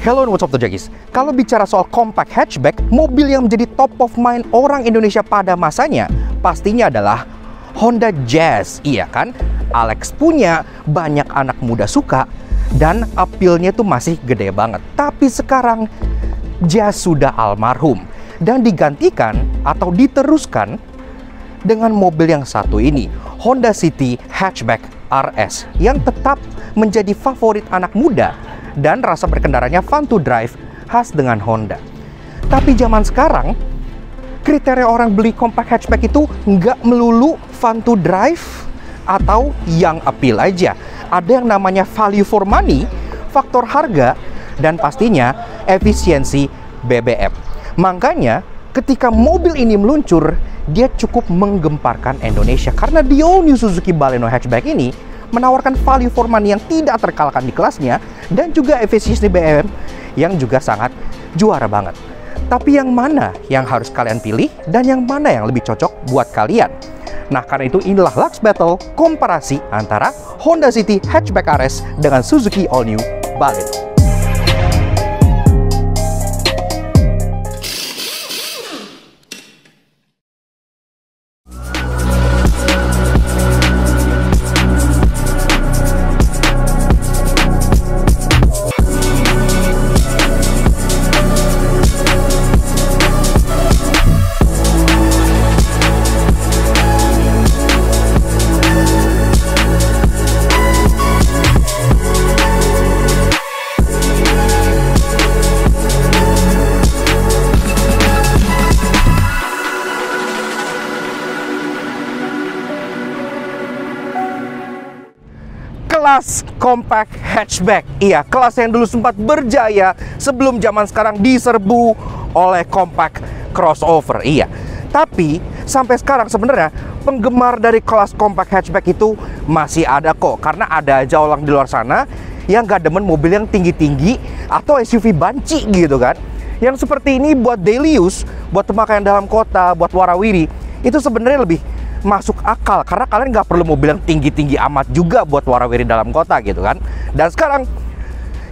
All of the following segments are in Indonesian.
Hello and what's up to Jagis. Kalau bicara soal compact hatchback, mobil yang menjadi top of mind orang Indonesia pada masanya pastinya adalah Honda Jazz. Iya kan? Alex punya, banyak anak muda suka, dan appeal-nya tuh masih gede banget. Tapi sekarang Jazz sudah almarhum dan digantikan atau diteruskan dengan mobil yang satu ini, Honda City Hatchback RS, yang tetap menjadi favorit anak muda dan rasa berkendaranya fun to drive khas dengan Honda. Tapi zaman sekarang, kriteria orang beli compact hatchback itu nggak melulu fun to drive atau yang appeal aja. Ada yang namanya value for money, faktor harga, dan pastinya efisiensi BBM. Makanya ketika mobil ini meluncur, dia cukup menggemparkan Indonesia karena the all new Suzuki Baleno hatchback ini menawarkan value for money yang tidak terkalahkan di kelasnya dan juga efisiensi BBM yang juga sangat juara banget. Tapi yang mana yang harus kalian pilih dan yang mana yang lebih cocok buat kalian? Nah, karena itu inilah Lux Battle komparasi antara Honda City Hatchback RS dengan Suzuki All New Baleno. Kelas compact hatchback, iya, kelas yang dulu sempat berjaya sebelum zaman sekarang diserbu oleh compact crossover, iya. Tapi sampai sekarang sebenarnya penggemar dari kelas compact hatchback itu masih ada kok, karena ada aja orang di luar sana yang gak demen mobil yang tinggi-tinggi atau SUV banci gitu kan. Yang seperti ini buat daily use, buat pemakaian dalam kota, buat warawiri, itu sebenarnya lebih masuk akal karena kalian nggak perlu mobil yang tinggi-tinggi amat juga buat warawiri dalam kota gitu kan. Dan sekarang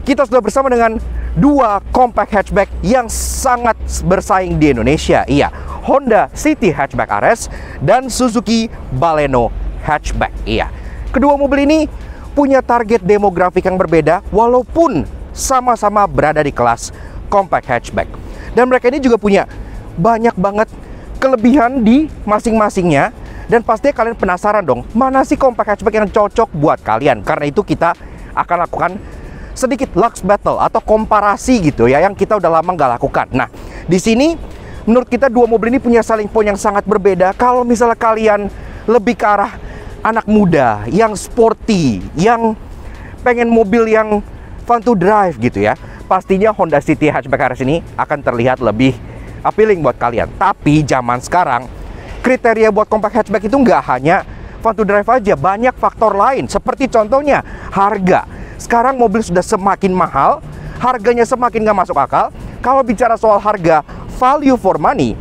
kita sudah bersama dengan dua compact hatchback yang sangat bersaing di Indonesia, iya, Honda City Hatchback RS dan Suzuki Baleno Hatchback, iya. Kedua mobil ini punya target demografik yang berbeda walaupun sama-sama berada di kelas compact hatchback, dan mereka ini juga punya banyak banget kelebihan di masing-masingnya. Dan pastinya kalian penasaran dong, mana sih compact hatchback yang cocok buat kalian? Karena itu kita akan lakukan sedikit Lux Battle atau komparasi gitu ya, yang kita udah lama nggak lakukan. Nah, di sini menurut kita dua mobil ini punya selling point yang sangat berbeda. Kalau misalnya kalian lebih ke arah anak muda, yang sporty, yang pengen mobil yang fun to drive gitu ya, pastinya Honda City Hatchback RS ini akan terlihat lebih appealing buat kalian. Tapi zaman sekarang, kriteria buat compact hatchback itu nggak hanya fun to drive aja, banyak faktor lain. Seperti contohnya harga. Sekarang mobil sudah semakin mahal, harganya semakin nggak masuk akal. Kalau bicara soal harga, value for money,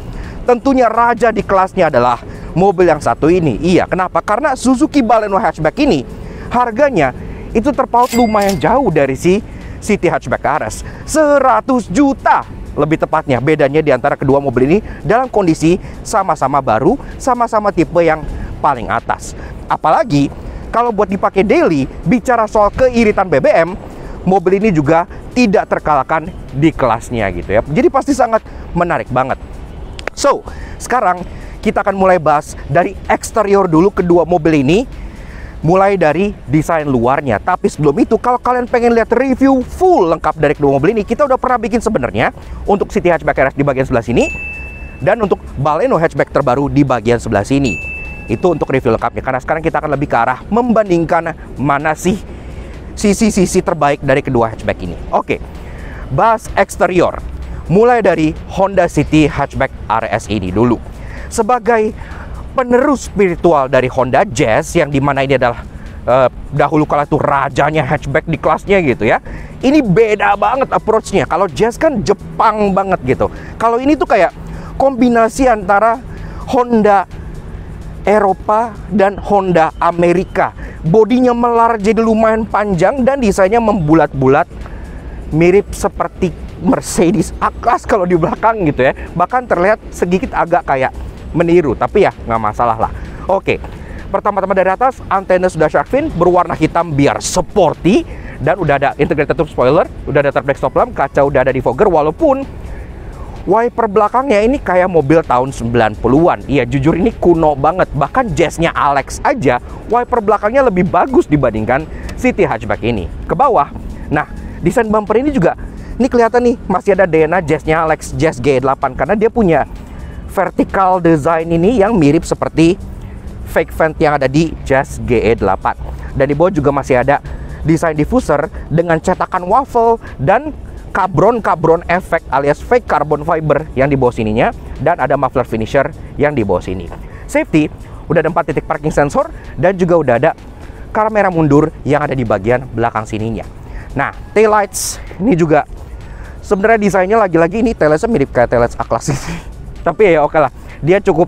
tentunya raja di kelasnya adalah mobil yang satu ini. Iya, kenapa? Karena Suzuki Baleno hatchback ini harganya itu terpaut lumayan jauh dari si City Hatchback RS, 100 juta. Lebih tepatnya, bedanya di antara kedua mobil ini dalam kondisi sama-sama baru, sama-sama tipe yang paling atas. Apalagi kalau buat dipakai daily, bicara soal keiritan BBM, mobil ini juga tidak terkalahkan di kelasnya gitu ya. Jadi pasti sangat menarik banget. So, sekarang kita akan mulai bahas dari eksterior dulu kedua mobil ini, mulai dari desain luarnya. Tapi sebelum itu, kalau kalian pengen lihat review full lengkap dari kedua mobil ini, kita udah pernah bikin sebenarnya untuk City Hatchback RS di bagian sebelah sini, dan untuk Baleno Hatchback terbaru di bagian sebelah sini. Itu untuk review lengkapnya, karena sekarang kita akan lebih ke arah membandingkan mana sih sisi-sisi terbaik dari kedua hatchback ini. Oke, bahas eksterior. Mulai dari Honda City Hatchback RS ini dulu. Sebagai penerus spiritual dari Honda Jazz, yang dimana ini adalah dahulu kala tuh rajanya hatchback di kelasnya gitu ya. Ini beda banget approach-nya. Kalau Jazz kan Jepang banget gitu. Kalau ini tuh kayak kombinasi antara Honda Eropa dan Honda Amerika. Bodinya melar jadi lumayan panjang dan desainnya membulat-bulat mirip seperti Mercedes A-Class kalau di belakang gitu ya. Bahkan terlihat sedikit agak kayak meniru, tapi ya nggak masalah lah. Oke, pertama-tama dari atas, antena sudah shark fin berwarna hitam biar sporty, dan udah ada integrated tube spoiler, udah ada tailback stop lamp, kaca udah ada defogger, walaupun wiper belakangnya ini kayak mobil tahun 90-an. Iya, jujur ini kuno banget. Bahkan Jazz-nya Alex aja, wiper belakangnya lebih bagus dibandingkan City hatchback ini. Ke bawah, nah, desain bumper ini juga, ini kelihatan nih, masih ada DNA Jazz-nya Alex, Jazz GE8. Karena dia punya vertical design ini yang mirip seperti fake vent yang ada di Jazz GE8. Dan di bawah juga masih ada desain diffuser dengan cetakan waffle dan kabron efek alias fake carbon fiber yang di bawah sininya, dan ada muffler finisher yang di bawah sini. Safety, udah ada 4 titik parking sensor, dan juga udah ada kamera mundur yang ada di bagian belakang sininya. Nah, taillights ini juga sebenarnya desainnya lagi-lagi ini taillights mirip kayak taillights A-Class ini. Tapi ya oke lah, dia cukup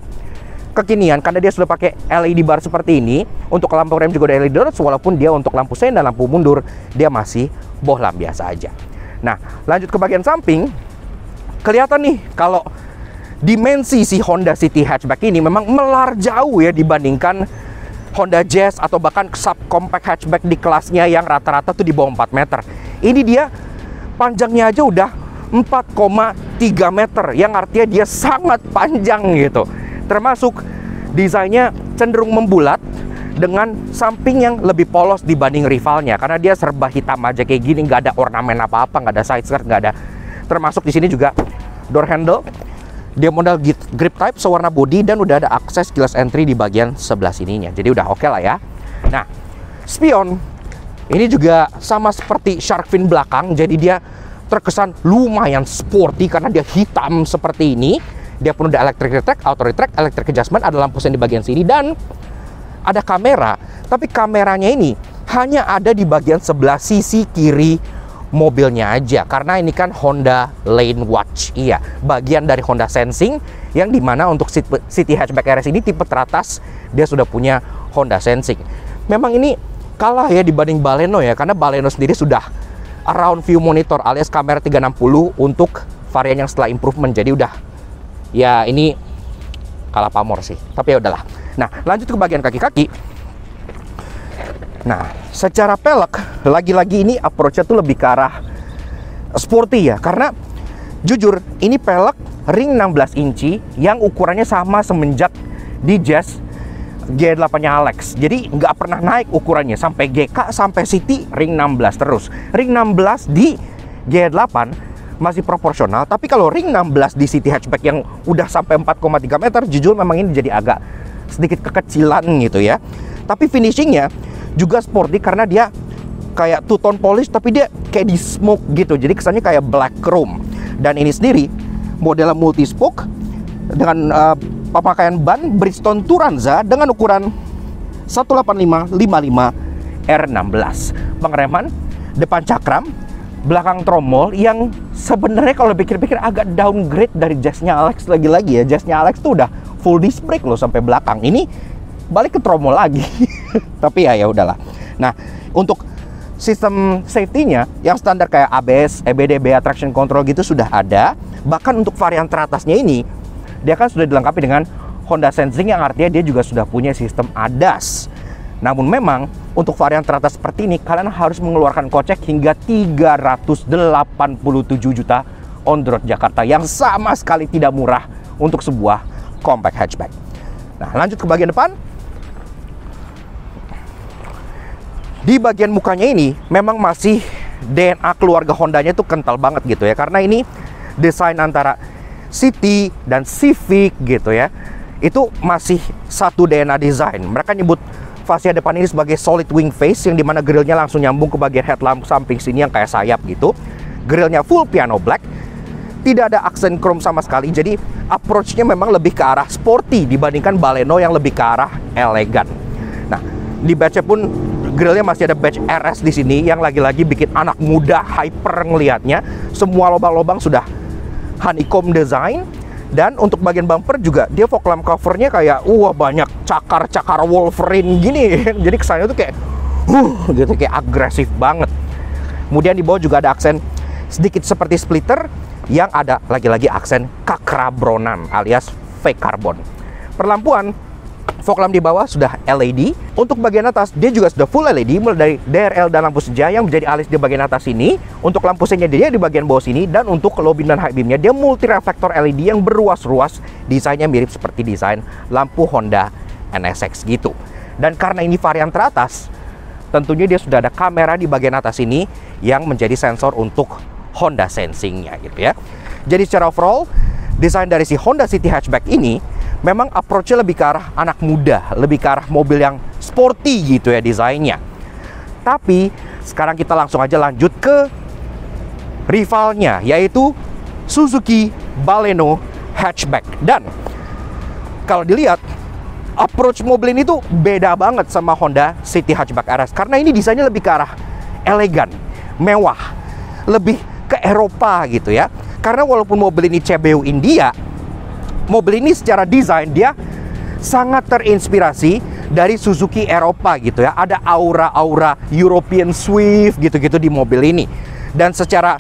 kekinian karena dia sudah pakai LED bar seperti ini. Untuk lampu rem juga ada LED dots, walaupun dia untuk lampu sen dan lampu mundur dia masih bohlam biasa aja. Nah, lanjut ke bagian samping, kelihatan nih kalau dimensi si Honda City hatchback ini memang melar jauh ya dibandingkan Honda Jazz atau bahkan subcompact hatchback di kelasnya yang rata-rata tuh di bawah 4 meter. Ini dia panjangnya aja udah 4,3 meter, yang artinya dia sangat panjang gitu. Termasuk desainnya cenderung membulat dengan samping yang lebih polos dibanding rivalnya, karena dia serba hitam aja kayak gini, nggak ada ornamen apa-apa, nggak ada side skirt, nggak ada. Termasuk di sini juga door handle, dia model grip type sewarna body, dan udah ada akses keyless entry di bagian sebelah sininya. Jadi udah oke lah ya. Nah, spion ini juga sama seperti shark fin belakang, jadi dia terkesan lumayan sporty karena dia hitam seperti ini. Dia pun udah electric retract, auto retract, electric adjustment, ada lampu sen di bagian sini, dan ada kamera, tapi kameranya ini hanya ada di bagian sebelah sisi kiri mobilnya aja, karena ini kan Honda Lane Watch. Iya, bagian dari Honda Sensing, yang dimana untuk City Hatchback RS ini tipe teratas dia sudah punya Honda Sensing. Memang ini kalah ya dibanding Baleno ya, karena Baleno sendiri sudah around view monitor alias kamera 360 untuk varian yang setelah improvement. Jadi udah, ya ini kalah pamor sih, tapi ya udahlah. Nah, lanjut ke bagian kaki-kaki. Nah, secara pelek, lagi-lagi ini approach-nya tuh lebih ke arah sporty ya. Karena jujur, ini pelek ring 16 inci yang ukurannya sama semenjak di Jazz G8-nya Alex. Jadi nggak pernah naik ukurannya, sampai GK, sampai City ring 16 terus. Ring 16 di G8 masih proporsional, tapi kalau ring 16 di City hatchback yang udah sampai 4,3 meter, jujur memang ini jadi agak sedikit kekecilan gitu ya. Tapi finishingnya juga sporty karena dia kayak two tone polish, tapi dia kayak di smoke gitu, jadi kesannya kayak black chrome. Dan ini sendiri modelnya multi spoke dengan pemakaian ban Bridgestone Turanza dengan ukuran 185/55 R16. Pengereman depan cakram, belakang tromol, yang sebenarnya kalau pikir-pikir agak downgrade dari Jazz-nya Alex. Lagi-lagi ya, Jazz-nya Alex tuh udah full disc brake loh sampai belakang. Ini balik ke tromol lagi. Tapi ya udahlah. Nah, untuk sistem safety-nya yang standar kayak ABS, EBD, BA traction control gitu sudah ada. Bahkan untuk varian teratasnya ini, dia kan sudah dilengkapi dengan Honda Sensing, yang artinya dia juga sudah punya sistem ADAS. Namun memang untuk varian teratas seperti ini, kalian harus mengeluarkan kocek hingga 387 juta on the road Jakarta, yang sama sekali tidak murah untuk sebuah compact hatchback. Nah, lanjut ke bagian depan. Di bagian mukanya ini memang masih DNA keluarga Hondanya tuh kental banget gitu ya, karena ini desain antara City dan Civic gitu ya. Itu masih satu DNA desain. Mereka nyebut fascia depan ini sebagai solid wing face, yang dimana grillnya langsung nyambung ke bagian headlamp samping sini yang kayak sayap gitu. Grillnya full piano black, tidak ada aksen chrome sama sekali. Jadi approach-nya memang lebih ke arah sporty dibandingkan Baleno yang lebih ke arah elegan. Nah, di badge-nya pun grillnya masih ada badge RS di sini, yang lagi-lagi bikin anak muda hyper ngelihatnya. Semua lubang-lubang sudah honeycomb design. Dan untuk bagian bumper juga dia fog lamp covernya kayak banyak cakar-cakar Wolverine gini. Jadi kesannya tuh kayak gitu, kayak agresif banget. Kemudian di bawah juga ada aksen sedikit seperti splitter yang ada lagi-lagi aksen kakrabronan alias fake carbon. Perlampuan fog lamp di bawah sudah LED. Untuk bagian atas dia juga sudah full LED, mulai dari DRL dan lampu senja yang menjadi alis di bagian atas ini. Untuk lampu senja dia di bagian bawah sini, dan untuk low beam dan high beamnya dia multi reflektor LED yang berruas-ruas. Desainnya mirip seperti desain lampu Honda NSX gitu. Dan karena ini varian teratas, tentunya dia sudah ada kamera di bagian atas ini yang menjadi sensor untuk Honda Sensing-nya gitu ya. Jadi secara overall, desain dari si Honda City Hatchback ini memang approach-nya lebih ke arah anak muda, lebih ke arah mobil yang sporty gitu ya desainnya. Tapi sekarang kita langsung aja lanjut ke rivalnya, yaitu Suzuki Baleno Hatchback. Dan kalau dilihat, approach mobil ini tuh beda banget sama Honda City Hatchback RS, karena ini desainnya lebih ke arah elegan, mewah, lebih ke Eropa gitu ya. Karena walaupun mobil ini CBU India, mobil ini secara desain dia sangat terinspirasi dari Suzuki Eropa gitu ya. Ada aura-aura European Swift gitu-gitu di mobil ini. Dan secara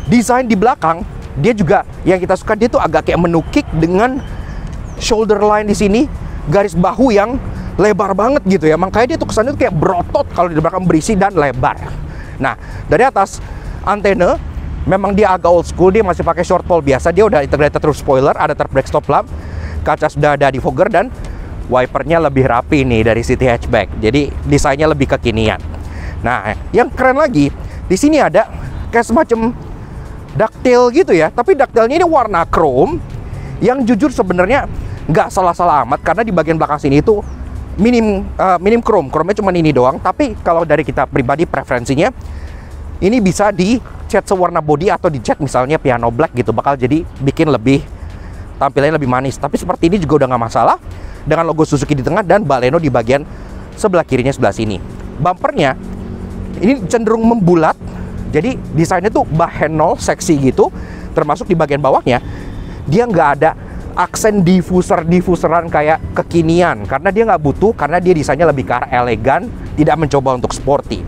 desain di belakang, dia juga yang kita suka, dia tuh agak kayak menukik dengan shoulder line di sini, garis bahu yang lebar banget gitu ya. Makanya dia tuh kesannya tuh kayak berotot kalau di belakang, berisi dan lebar. Nah, dari atas antena memang dia agak old school, dia masih pakai short pole biasa. Dia udah integrated roof spoiler, ada third brake stop lamp, kaca sudah ada defogger, dan wipernya lebih rapi nih dari City Hatchback. Jadi desainnya lebih kekinian. Nah, yang keren lagi, di sini ada kayak semacam ducktail gitu ya. Tapi ducktailnya ini warna chrome, yang jujur sebenarnya nggak salah-salah amat, karena di bagian belakang sini itu minim chrome-nya cuma ini doang. Tapi kalau dari kita pribadi preferensinya, ini bisa dicat sewarna body atau dicat misalnya piano black gitu, bakal jadi bikin lebih tampilannya lebih manis. Tapi seperti ini juga udah nggak masalah, dengan logo Suzuki di tengah dan Baleno di bagian sebelah kirinya sebelah sini. Bumpernya ini cenderung membulat, jadi desainnya tuh bahenol seksi gitu. Termasuk di bagian bawahnya dia nggak ada aksen diffuseran kayak kekinian, karena dia nggak butuh, karena dia desainnya lebih ke arah elegan, tidak mencoba untuk sporty.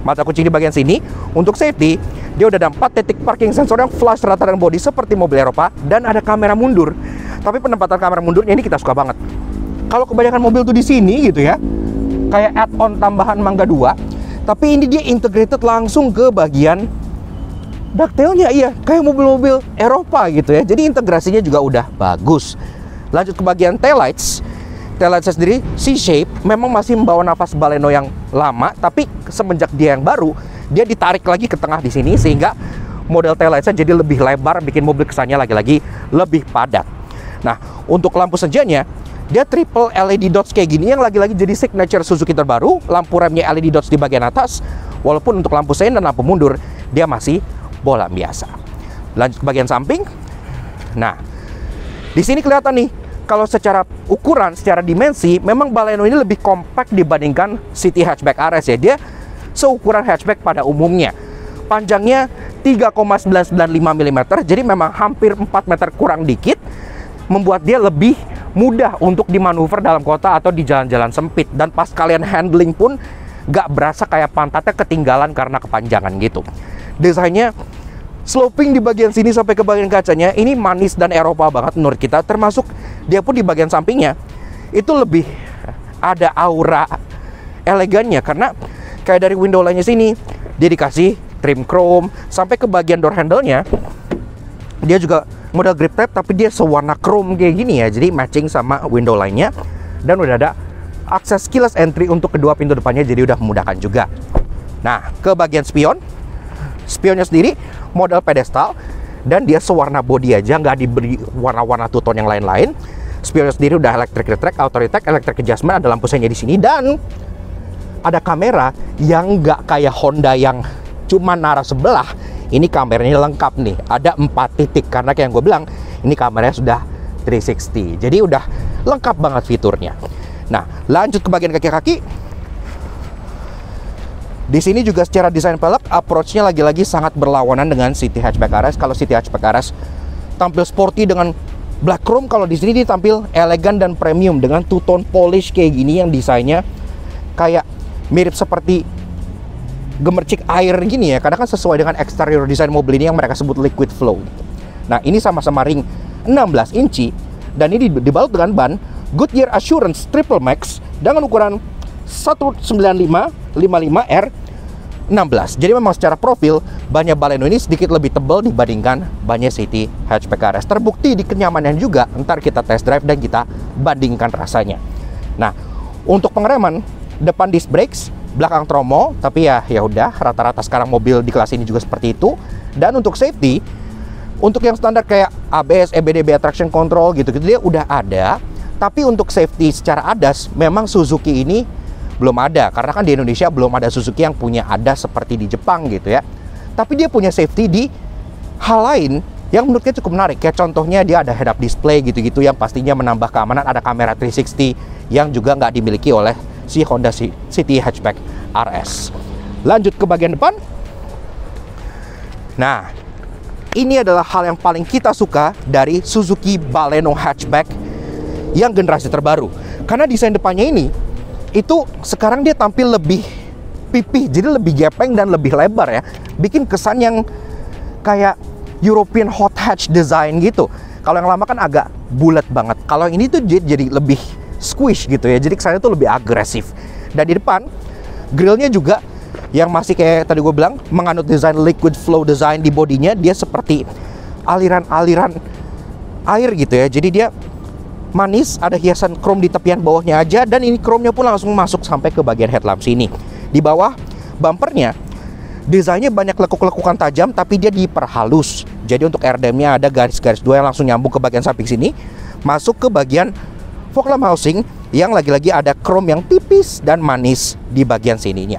Mata kunci di bagian sini. Untuk safety, dia udah ada 4 titik parking sensor yang flush rata dengan body seperti mobil Eropa, dan ada kamera mundur. Tapi penempatan kamera mundurnya ini kita suka banget. Kalau kebanyakan mobil tuh di sini gitu ya, kayak add-on tambahan Mangga 2, tapi ini dia integrated langsung ke bagian ducktailnya, iya, kayak mobil-mobil Eropa gitu ya. Jadi integrasinya juga udah bagus. Lanjut ke bagian taillights. Taillightsnya sendiri C-shape, memang masih membawa nafas Baleno yang lama, tapi semenjak dia yang baru, dia ditarik lagi ke tengah di sini, sehingga model taillightsnya jadi lebih lebar, bikin mobil kesannya lagi-lagi lebih padat. Nah, untuk lampu senjanya, dia triple LED dots kayak gini, yang lagi-lagi jadi signature Suzuki terbaru. Lampu remnya LED dots di bagian atas, walaupun untuk lampu sein dan lampu mundur, dia masih bola biasa. Lanjut ke bagian samping. Nah, di sini kelihatan nih, kalau secara ukuran, secara dimensi, memang Baleno ini lebih compact dibandingkan City Hatchback RS ya. Dia seukuran hatchback pada umumnya. Panjangnya 3,995 mm, jadi memang hampir 4 meter kurang dikit, membuat dia lebih mudah untuk dimanuver dalam kota atau di jalan-jalan sempit. Dan pas kalian handling pun nggak berasa kayak pantatnya ketinggalan karena kepanjangan gitu. Desainnya sloping di bagian sini sampai ke bagian kacanya, ini manis dan Eropa banget menurut kita. Termasuk dia pun di bagian sampingnya itu lebih ada aura elegannya, karena kayak dari window line-nya sini dia dikasih trim chrome, sampai ke bagian door handle-nya dia juga model grip tape, tapi dia sewarna chrome kayak gini ya, jadi matching sama window line-nya. Dan udah ada akses keyless entry untuk kedua pintu depannya, jadi udah memudahkan juga. Nah, ke bagian spionnya sendiri model pedestal, dan dia sewarna body aja, nggak diberi warna-warna two-tone yang lain-lain. Spionnya sendiri udah electric retract, auto retract, electric adjustment, ada lampu senya di sini, dan ada kamera yang nggak kayak Honda yang cuma narah sebelah. Ini kameranya lengkap nih, ada 4 titik, karena kayak yang gue bilang, ini kameranya sudah 360, jadi udah lengkap banget fiturnya. Nah, lanjut ke bagian kaki-kaki. Di sini juga secara desain pelek, approach-nya lagi-lagi sangat berlawanan dengan City Hatchback RS. Kalau City Hatchback RS tampil sporty dengan black chrome, kalau di sini dia tampil elegan dan premium dengan two-tone polish kayak gini, yang desainnya kayak mirip seperti gemercik air gini ya, karena kan sesuai dengan eksterior desain mobil ini yang mereka sebut liquid flow. Nah, ini sama-sama ring 16 inci dan ini dibalut dengan ban Goodyear Assurance Triple Max dengan ukuran 195/55R 16. Jadi memang secara profil bannya Baleno ini sedikit lebih tebal dibandingkan bannya City Hatchback RS. Terbukti di kenyamanan juga. Ntar kita test drive dan kita bandingkan rasanya. Nah, untuk pengereman depan disc brakes, belakang tromol, tapi ya udah rata-rata sekarang mobil di kelas ini juga seperti itu. Dan untuk safety, untuk yang standar kayak ABS, EBD, traction control gitu-gitu dia udah ada. Tapi untuk safety secara ADAS memang Suzuki ini belum ada, karena kan di Indonesia belum ada Suzuki yang punya ADAS seperti di Jepang gitu ya. Tapi dia punya safety di hal lain yang menurutnya cukup menarik. Kayak contohnya dia ada head-up display gitu-gitu yang pastinya menambah keamanan. Ada kamera 360 yang juga nggak dimiliki oleh si Honda City Hatchback RS. Lanjut ke bagian depan. Nah, ini adalah hal yang paling kita suka dari Suzuki Baleno Hatchback yang generasi terbaru. Karena desain depannya ini itu sekarang dia tampil lebih pipih, jadi lebih gepeng dan lebih lebar ya. Bikin kesan yang kayak European hot hatch design gitu. Kalau yang lama kan agak bulat banget. Kalau yang ini tuh jadi lebih squish gitu ya. Jadi kesannya tuh lebih agresif. Dan di depan grillnya juga yang masih kayak tadi gue bilang menganut desain liquid flow design di bodinya. Dia seperti aliran-aliran air gitu ya. Jadi dia manis, ada hiasan chrome di tepian bawahnya aja, dan ini chrome-nya pun langsung masuk sampai ke bagian headlamp sini. Di bawah bumpernya desainnya banyak lekuk-lekukan tajam, tapi dia diperhalus. Jadi untuk airdam-nya ada garis-garis dua yang langsung nyambung ke bagian samping sini, masuk ke bagian fog lamp housing yang lagi-lagi ada chrome yang tipis dan manis di bagian sininya.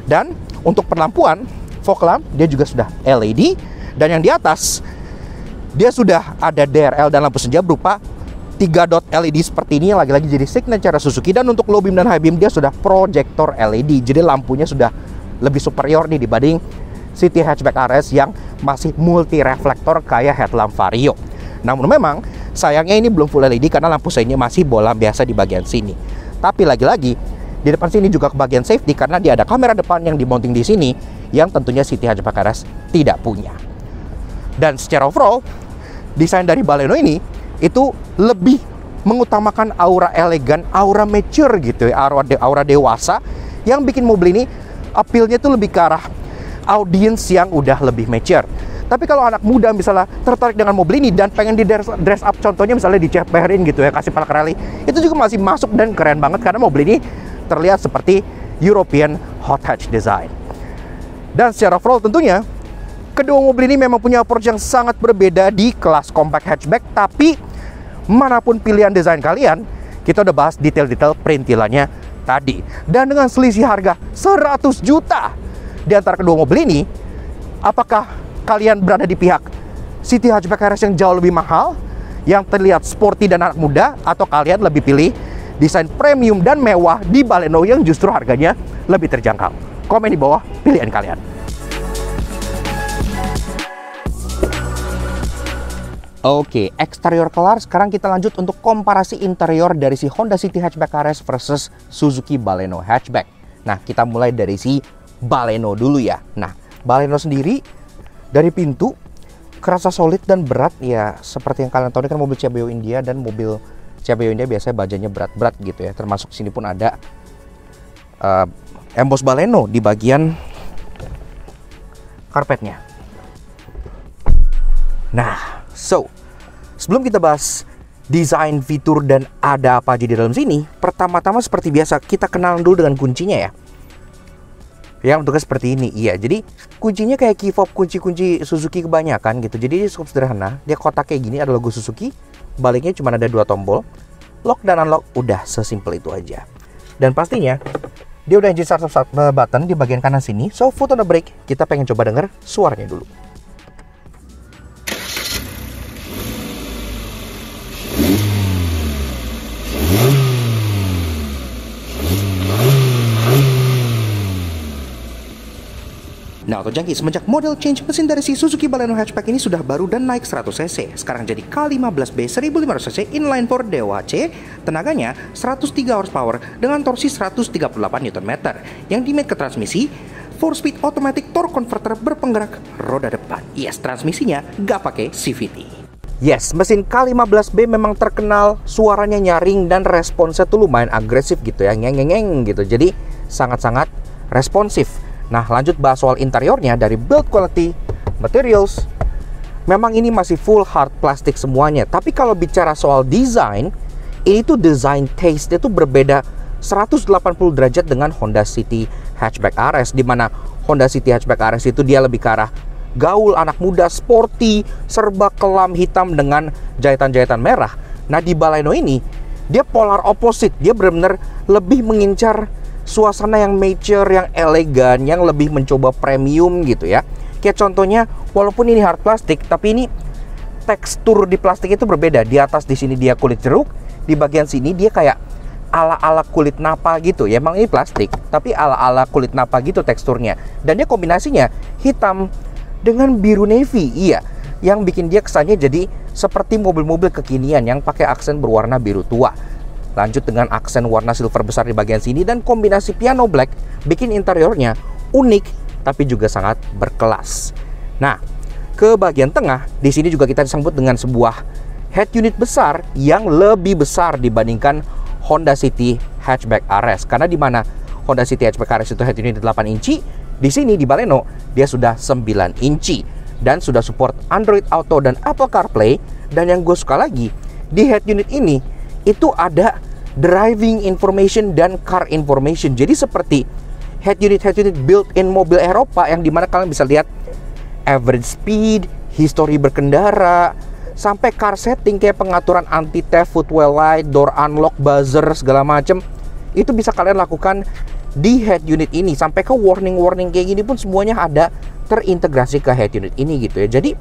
Dan untuk perlampuan fog lamp dia juga sudah LED, dan yang di atas dia sudah ada DRL dan lampu senja berupa 3 dot LED seperti ini yang lagi-lagi jadi signature Suzuki. Dan untuk low beam dan high beam dia sudah projector LED. Jadi lampunya sudah lebih superior nih dibanding City Hatchback RS yang masih multi reflektor kayak headlamp Vario. Namun memang sayangnya ini belum full LED karena lampu seinnya masih bolam biasa di bagian sini. Tapi lagi-lagi di depan sini juga ke bagian safety karena dia ada kamera depan yang dimonting di sini yang tentunya City Hatchback RS tidak punya. Dan secara overall desain dari Baleno ini itu lebih mengutamakan aura elegan, aura mature gitu ya, aura dewasa yang bikin mobil ini appeal-nya tuh lebih ke arah audience yang udah lebih mature. Tapi kalau anak muda misalnya tertarik dengan mobil ini dan pengen di dress up, contohnya misalnya diceperin gitu ya, kasih palak rally, itu juga masih masuk dan keren banget karena mobil ini terlihat seperti European hot hatch design. Dan secara overall tentunya kedua mobil ini memang punya approach yang sangat berbeda di kelas compact hatchback. Tapi manapun pilihan desain kalian, kita udah bahas detail-detail perintilannya tadi. Dan dengan selisih harga 100 juta di antara kedua mobil ini, apakah kalian berada di pihak City Hatchback RS yang jauh lebih mahal, yang terlihat sporty dan anak muda, atau kalian lebih pilih desain premium dan mewah di Baleno yang justru harganya lebih terjangkau? Komen di bawah pilihan kalian. Oke, eksterior kelar. Sekarang kita lanjut untuk komparasi interior dari si Honda City Hatchback RS versus Suzuki Baleno Hatchback. Nah, kita mulai dari si Baleno dulu ya. Nah, Baleno sendiri dari pintu kerasa solid dan berat ya. Seperti yang kalian tahu, ini kan mobil CBO India, dan mobil CBO India biasanya bajanya berat-berat gitu ya. Termasuk sini pun ada emboss Baleno di bagian karpetnya. Nah, sebelum kita bahas desain, fitur, dan ada apa aja di dalam sini, pertama-tama seperti biasa kita kenalan dulu dengan kuncinya ya. Yang bentuknya seperti ini. Iya, jadi kuncinya kayak key fob kunci-kunci Suzuki kebanyakan gitu. Jadi dia cukup sederhana. Dia kotak kayak gini, ada logo Suzuki. Baliknya cuma ada 2 tombol, lock dan unlock. Udah sesimpel itu aja. Dan pastinya dia udah engine start button di bagian kanan sini. So, foot on the brake. Kita pengen coba denger suaranya dulu. Nah, auto-jangkit semenjak model change mesin dari si Suzuki Baleno Hatchback ini sudah baru dan naik 100cc. Sekarang jadi K15B 1500cc inline 4 DOHC, tenaganya 103 horsepower dengan torsi 138 Nm. Yang dimate ke transmisi 4-speed automatic torque converter berpenggerak roda depan. Yes, transmisinya nggak pakai CVT. Yes, mesin K15B memang terkenal suaranya nyaring dan responsnya tuh lumayan agresif gitu ya, ngeng gitu. Jadi sangat-sangat responsif. Nah, lanjut bahas soal interiornya. Dari build quality, materials, memang ini masih full hard plastik semuanya. Tapi kalau bicara soal desain, ini tuh design taste itu berbeda 180 derajat dengan Honda City Hatchback RS, di mana Honda City Hatchback RS itu dia lebih ke arah gaul, anak muda, sporty, serba kelam hitam dengan jahitan-jahitan merah. Nah, di Baleno ini dia polar opposite. Dia benar-benar lebih mengincar suasana yang mature, yang elegan, yang lebih mencoba premium gitu ya. Kayak contohnya, walaupun ini hard plastik, tapi ini tekstur di plastik itu berbeda. Di atas di sini dia kulit jeruk, di bagian sini dia kayak ala-ala kulit napa gitu. Ya emang ini plastik, tapi ala-ala kulit napa gitu teksturnya. Dan dia kombinasinya hitam dengan biru navy, iya, yang bikin dia kesannya jadi seperti mobil-mobil kekinian yang pakai aksen berwarna biru tua. Lanjut dengan aksen warna silver besar di bagian sini dan kombinasi piano black bikin interiornya unik tapi juga sangat berkelas. Nah, ke bagian tengah di sini juga kita disambut dengan sebuah head unit besar yang lebih besar dibandingkan Honda City Hatchback RS. Karena di mana Honda City Hatchback RS itu head unit 8 inci, di sini di Baleno dia sudah 9 inci dan sudah support Android Auto dan Apple CarPlay. Dan yang gue suka lagi, di head unit ini itu ada driving information dan car information. Jadi seperti head unit built-in mobil Eropa, yang dimana kalian bisa lihat average speed, history berkendara, sampai car setting kayak pengaturan anti theft, footwell light, door unlock, buzzer, segala macem. Itu bisa kalian lakukan di head unit ini. Sampai ke warning kayak gini pun semuanya ada terintegrasi ke head unit ini gitu ya. Jadi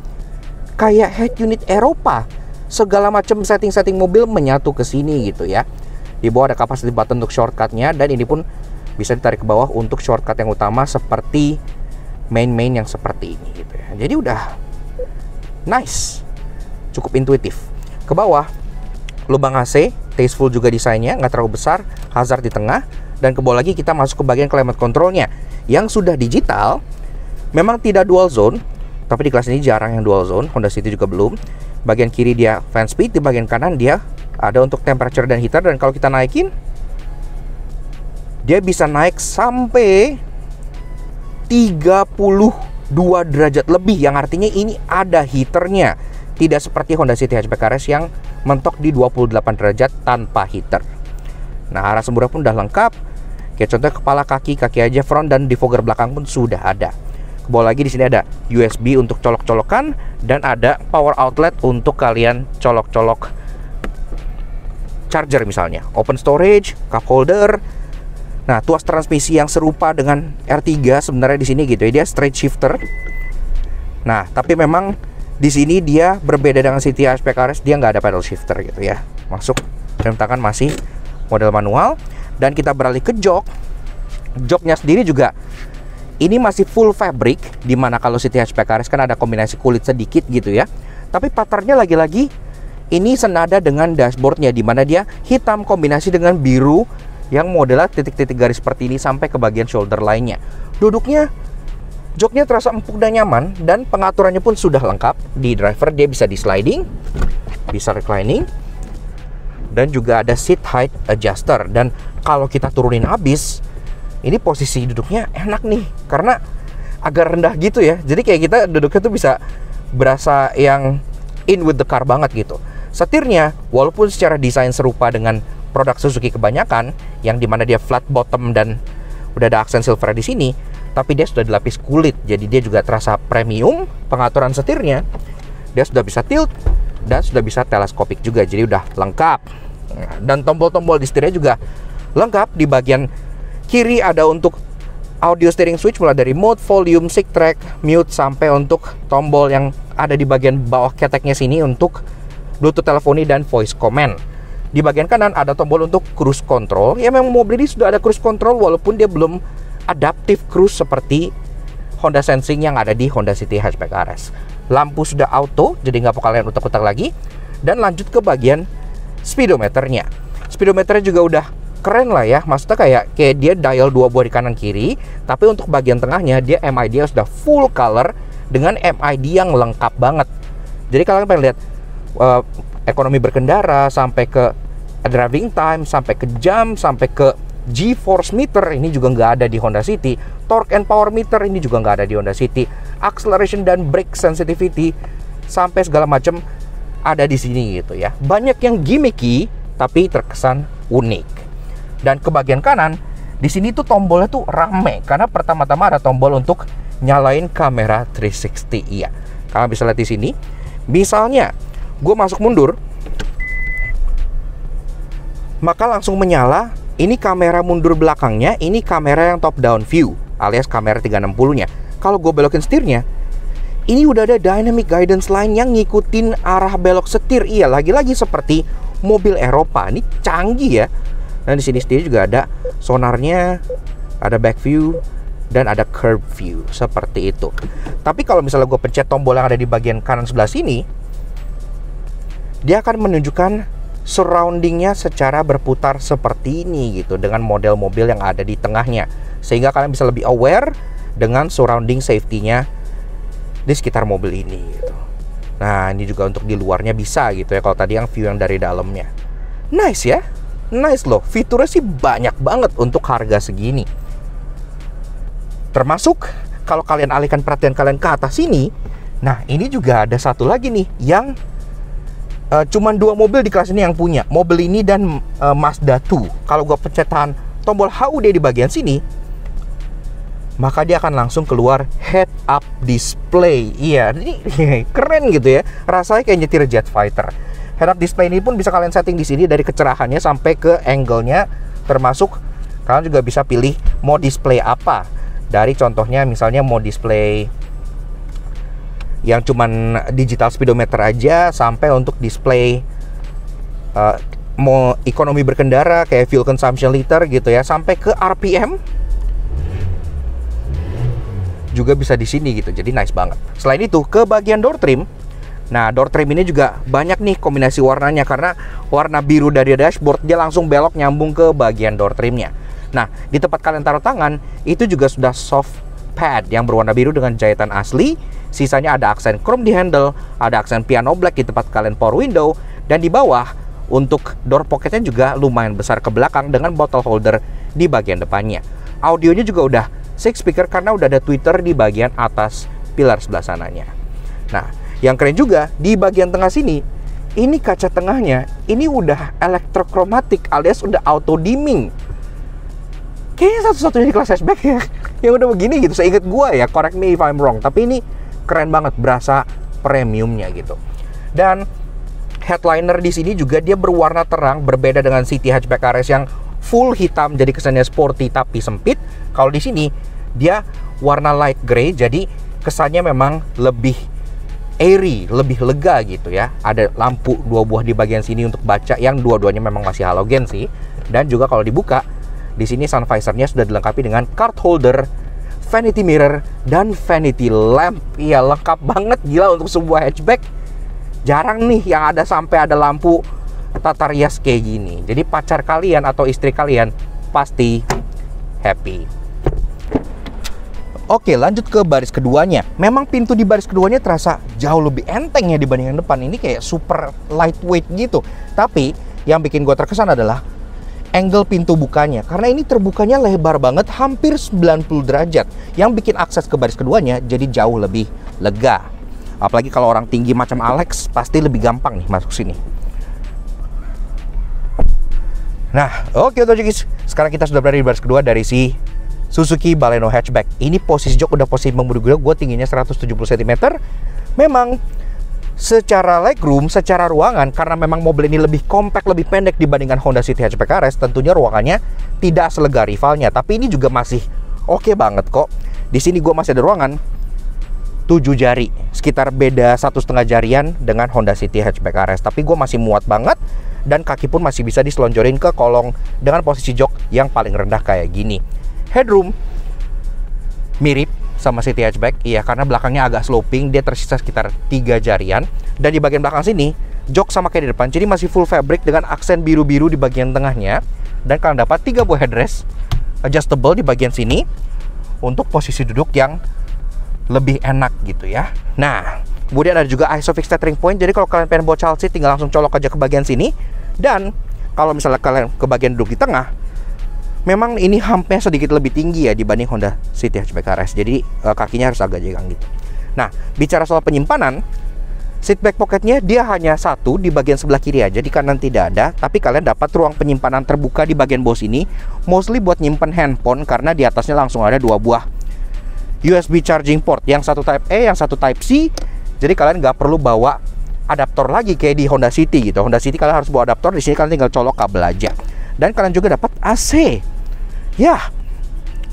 kayak head unit Eropa, segala macam setting mobil menyatu ke sini gitu ya. Di bawah ada capacity button untuk shortcutnya, dan ini pun bisa ditarik ke bawah untuk shortcut yang utama seperti main yang seperti ini gitu ya. Jadi udah nice, cukup intuitif. Ke bawah lubang AC, tasteful juga desainnya, nggak terlalu besar, hazard di tengah. Dan ke bawah lagi kita masuk ke bagian climate controlnya yang sudah digital. Memang tidak dual zone, tapi di kelas ini jarang yang dual zone. Honda City juga belum. Bagian kiri dia fan speed, di bagian kanan dia ada untuk temperature dan heater. Dan kalau kita naikin, dia bisa naik sampai 32 derajat lebih, yang artinya ini ada heaternya. Tidak seperti Honda City Hatchback RS yang mentok di 28 derajat tanpa heater. Nah, arah semburan pun udah lengkap. Kayak contoh kepala kaki aja front, dan defogger belakang pun sudah ada. Ke bawah lagi di sini ada USB untuk colok-colokan, dan ada power outlet untuk kalian colok-colok charger misalnya. Open storage, cup holder. Nah, tuas transmisi yang serupa dengan R3 sebenarnya di sini gitu ya. Dia straight shifter. Nah, tapi memang di sini dia berbeda dengan City Hatchback RS, dia nggak ada pedal shifter gitu ya. Masuk rem tangan masih model manual. Dan kita beralih ke jok. Joknya sendiri juga ini masih full fabric, dimana kalau City Hatchback RS kan ada kombinasi kulit sedikit gitu ya. Tapi patternnya lagi-lagi ini senada dengan dashboardnya, dimana dia hitam kombinasi dengan biru yang modelnya titik-titik garis seperti ini sampai ke bagian shoulder lainnya. Duduknya, joknya terasa empuk dan nyaman, dan pengaturannya pun sudah lengkap. Di driver dia bisa di sliding, bisa reclining, dan juga ada seat height adjuster. Dan kalau kita turunin habis, ini posisi duduknya enak nih, karena agak rendah gitu ya. Jadi kayak kita duduknya tuh bisa berasa yang in with the car banget gitu. Setirnya, walaupun secara desain serupa dengan produk Suzuki kebanyakan, yang dimana dia flat bottom dan udah ada aksen silver di sini, tapi dia sudah dilapis kulit, jadi dia juga terasa premium. Pengaturan setirnya, dia sudah bisa tilt dan sudah bisa teleskopik juga, jadi udah lengkap. Dan tombol-tombol di setirnya juga lengkap. Di bagian kiri ada untuk audio steering switch, mulai dari mode, volume, stick track, mute, sampai untuk tombol yang ada di bagian bawah keteknya sini untuk Bluetooth teleponi dan voice command. Di bagian kanan ada tombol untuk cruise control. Ya memang mobil ini sudah ada cruise control, walaupun dia belum adaptive cruise seperti Honda Sensing yang ada di Honda City Hatchback RS. Lampu sudah auto, jadi nggak perlu kalian utak-utak lagi. Dan lanjut ke bagian speedometernya. Speedometernya juga udah keren lah ya. Maksudnya kayak dia dial 2 buah di kanan kiri, tapi untuk bagian tengahnya dia MID sudah full color dengan MID yang lengkap banget. Jadi kalian pengen lihat ekonomi berkendara, sampai ke driving time, sampai ke jam, sampai ke G-force meter, ini juga nggak ada di Honda City. Torque and power meter, ini juga nggak ada di Honda City. Acceleration dan brake sensitivity, sampai segala macam ada di sini gitu ya. Banyak yang gimmicky tapi terkesan unik. Dan ke bagian kanan, di sini tuh tombolnya tuh rame karena pertama-tama ada tombol untuk nyalain kamera 360. Iya, kalian bisa lihat di sini. Misalnya, gue masuk mundur, maka langsung menyala. Ini kamera mundur belakangnya, ini kamera yang top down view alias kamera 360-nya. Kalau gue belokin setirnya, ini udah ada dynamic guidance line yang ngikutin arah belok setir. Iya, lagi-lagi seperti mobil Eropa. Ini canggih ya. Dan di sini sendiri juga ada sonarnya, ada back view, dan ada curve view seperti itu. Tapi kalau misalnya gue pencet tombol yang ada di bagian kanan sebelah sini, dia akan menunjukkan surroundingnya secara berputar seperti ini gitu, dengan model mobil yang ada di tengahnya, sehingga kalian bisa lebih aware dengan surrounding safety-nya di sekitar mobil ini gitu. Nah, ini juga untuk di luarnya bisa gitu ya, kalau tadi yang view yang dari dalamnya. Nice ya, nice loh, fiturnya sih banyak banget untuk harga segini. Termasuk kalau kalian alihkan perhatian kalian ke atas sini, nah ini juga ada satu lagi nih yang cuman 2 mobil di kelas ini yang punya, mobil ini dan Mazda 2. Kalau gue pencetan tombol HUD di bagian sini, maka dia akan langsung keluar head up display. Iya, ini keren gitu ya, rasanya kayak nyetir jet fighter. Head up display ini pun bisa kalian setting di sini, dari kecerahannya sampai ke angle-nya, termasuk kalian juga bisa pilih mau display apa. Dari contohnya misalnya mau display yang cuman digital speedometer aja, sampai untuk display mau ekonomi berkendara kayak fuel consumption liter gitu ya, sampai ke RPM juga bisa di sini gitu. Jadi nice banget. Selain itu, ke bagian door trim. Nah, door trim ini juga banyak nih kombinasi warnanya, karena warna biru dari dashboard dia langsung belok nyambung ke bagian door trimnya. Nah, di tempat kalian taruh tangan itu juga sudah soft pad yang berwarna biru dengan jahitan asli. Sisanya ada aksen chrome di handle, ada aksen piano black di tempat kalian power window, dan di bawah untuk door pocketnya juga lumayan besar ke belakang dengan bottle holder di bagian depannya. Audionya juga udah 6 speaker karena udah ada tweeter di bagian atas pilar sebelah sananya. Nah, yang keren juga di bagian tengah sini, ini kaca tengahnya ini udah elektrokromatik alias udah auto dimming. Kayaknya satu-satunya di kelas hatchback ya yang udah begini gitu. Seingat gua ya, correct me if I'm wrong, tapi ini keren banget, berasa premiumnya gitu. Dan headliner di sini juga dia berwarna terang, berbeda dengan City Hatchback RS yang full hitam jadi kesannya sporty tapi sempit. Kalau di sini dia warna light gray, jadi kesannya memang lebih airy, lebih lega gitu ya. Ada lampu 2 buah di bagian sini untuk baca, yang dua-duanya memang masih halogen sih. Dan juga kalau dibuka, di sini sun visor-nya sudah dilengkapi dengan card holder, vanity mirror, dan vanity lamp. Iya, lengkap banget, gila untuk sebuah hatchback. Jarang nih yang ada sampai ada lampu tata rias kayak gini. Jadi pacar kalian atau istri kalian pasti happy. Oke, lanjut ke baris keduanya. Memang pintu di baris keduanya terasa jauh lebih enteng ya dibandingkan depan. Ini kayak super lightweight gitu. Tapi yang bikin gue terkesan adalah angle pintu bukanya, karena ini terbukanya lebar banget, hampir 90 derajat, yang bikin akses ke baris keduanya jadi jauh lebih lega. Apalagi kalau orang tinggi macam Alex, pasti lebih gampang nih masuk sini. Nah, oke guys, sekarang kita sudah berada di baris kedua dari si Suzuki Baleno Hatchback. Ini posisi jok udah posisi membunuh gue tingginya 170 cm. Memang secara legroom, secara ruangan, karena memang mobil ini lebih compact, lebih pendek dibandingkan Honda City Hatchback RS, tentunya ruangannya tidak selega rivalnya. Tapi ini juga masih oke banget kok. Di sini gue masih ada ruangan 7 jari, sekitar beda 1,5 jarian dengan Honda City Hatchback RS. Tapi gue masih muat banget, dan kaki pun masih bisa diselonjorin ke kolong dengan posisi jok yang paling rendah kayak gini. Headroom mirip sama City Hatchback, iya, karena belakangnya agak sloping, dia tersisa sekitar 3 jarian. Dan di bagian belakang sini, jok sama kayak di depan, jadi masih full fabric dengan aksen biru-biru di bagian tengahnya. dan kalian dapat 3 buah headrest adjustable di bagian sini untuk posisi duduk yang lebih enak gitu ya. Nah, kemudian ada juga ISOFIX tethering point. Jadi kalau kalian pengen bawa child seat, tinggal langsung colok aja ke bagian sini. Dan kalau misalnya kalian ke bagian duduk di tengah, memang ini humpnya sedikit lebih tinggi ya dibanding Honda City Hatchback RS. Jadi kakinya harus agak jegang gitu. Nah, bicara soal penyimpanan, seat back pocketnya dia hanya satu di bagian sebelah kiri aja, di kanan tidak ada. Tapi kalian dapat ruang penyimpanan terbuka di bagian bawah sini, mostly buat nyimpen handphone karena di atasnya langsung ada 2 buah USB charging port, yang satu Type A, yang satu Type C. Jadi kalian nggak perlu bawa adaptor lagi kayak di Honda City gitu. Honda City kalian harus bawa adaptor, di sini kalian tinggal colok kabel aja. Dan kalian juga dapat AC. Ya.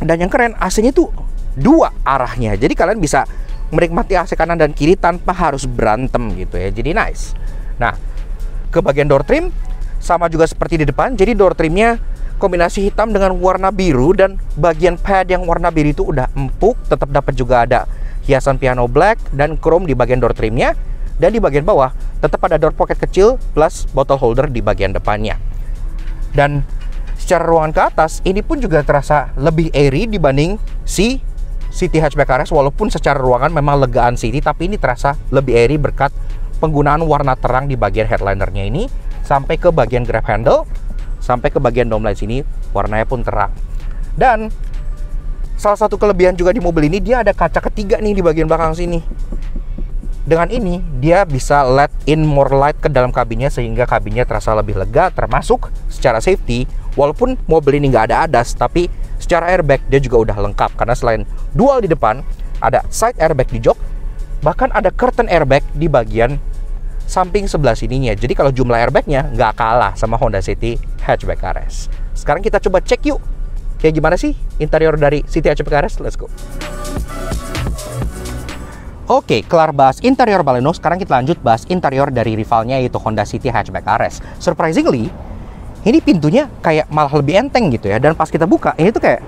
Dan yang keren, AC-nya tuh 2 arahnya. Jadi kalian bisa menikmati AC kanan dan kiri tanpa harus berantem gitu ya. Jadi nice. Nah, ke bagian door trim sama juga seperti di depan. Jadi door trimnya kombinasi hitam dengan warna biru, dan bagian pad yang warna biru itu udah empuk. Tetap dapat juga ada hiasan piano black dan chrome di bagian door trimnya. Dan di bagian bawah tetap ada door pocket kecil plus bottle holder di bagian depannya. Dan secara ruangan ke atas ini pun juga terasa lebih airy dibanding si City Hatchback RS. Walaupun secara ruangan memang legaan City, tapi ini terasa lebih airy berkat penggunaan warna terang di bagian headlinernya ini, sampai ke bagian grab handle, sampai ke bagian dome light sini warnanya pun terang. Dan salah satu kelebihan juga di mobil ini, dia ada kaca ketiga nih di bagian belakang sini. Dengan ini dia bisa let in more light ke dalam kabinnya, sehingga kabinnya terasa lebih lega, termasuk secara safety. Walaupun mobil ini nggak ada ADAS, tapi secara airbag dia juga udah lengkap, karena selain dual di depan, ada side airbag di jok, bahkan ada curtain airbag di bagian samping sebelah sininya. Jadi kalau jumlah airbagnya nggak kalah sama Honda City Hatchback RS. Sekarang kita coba cek yuk, kayak gimana sih interior dari City Hatchback RS. Let's go. Oke, kelar bahas interior Baleno, sekarang kita lanjut bahas interior dari rivalnya, yaitu Honda City Hatchback RS. Surprisingly, ini pintunya kayak malah lebih enteng gitu ya. Dan pas kita buka, ini tuh kayak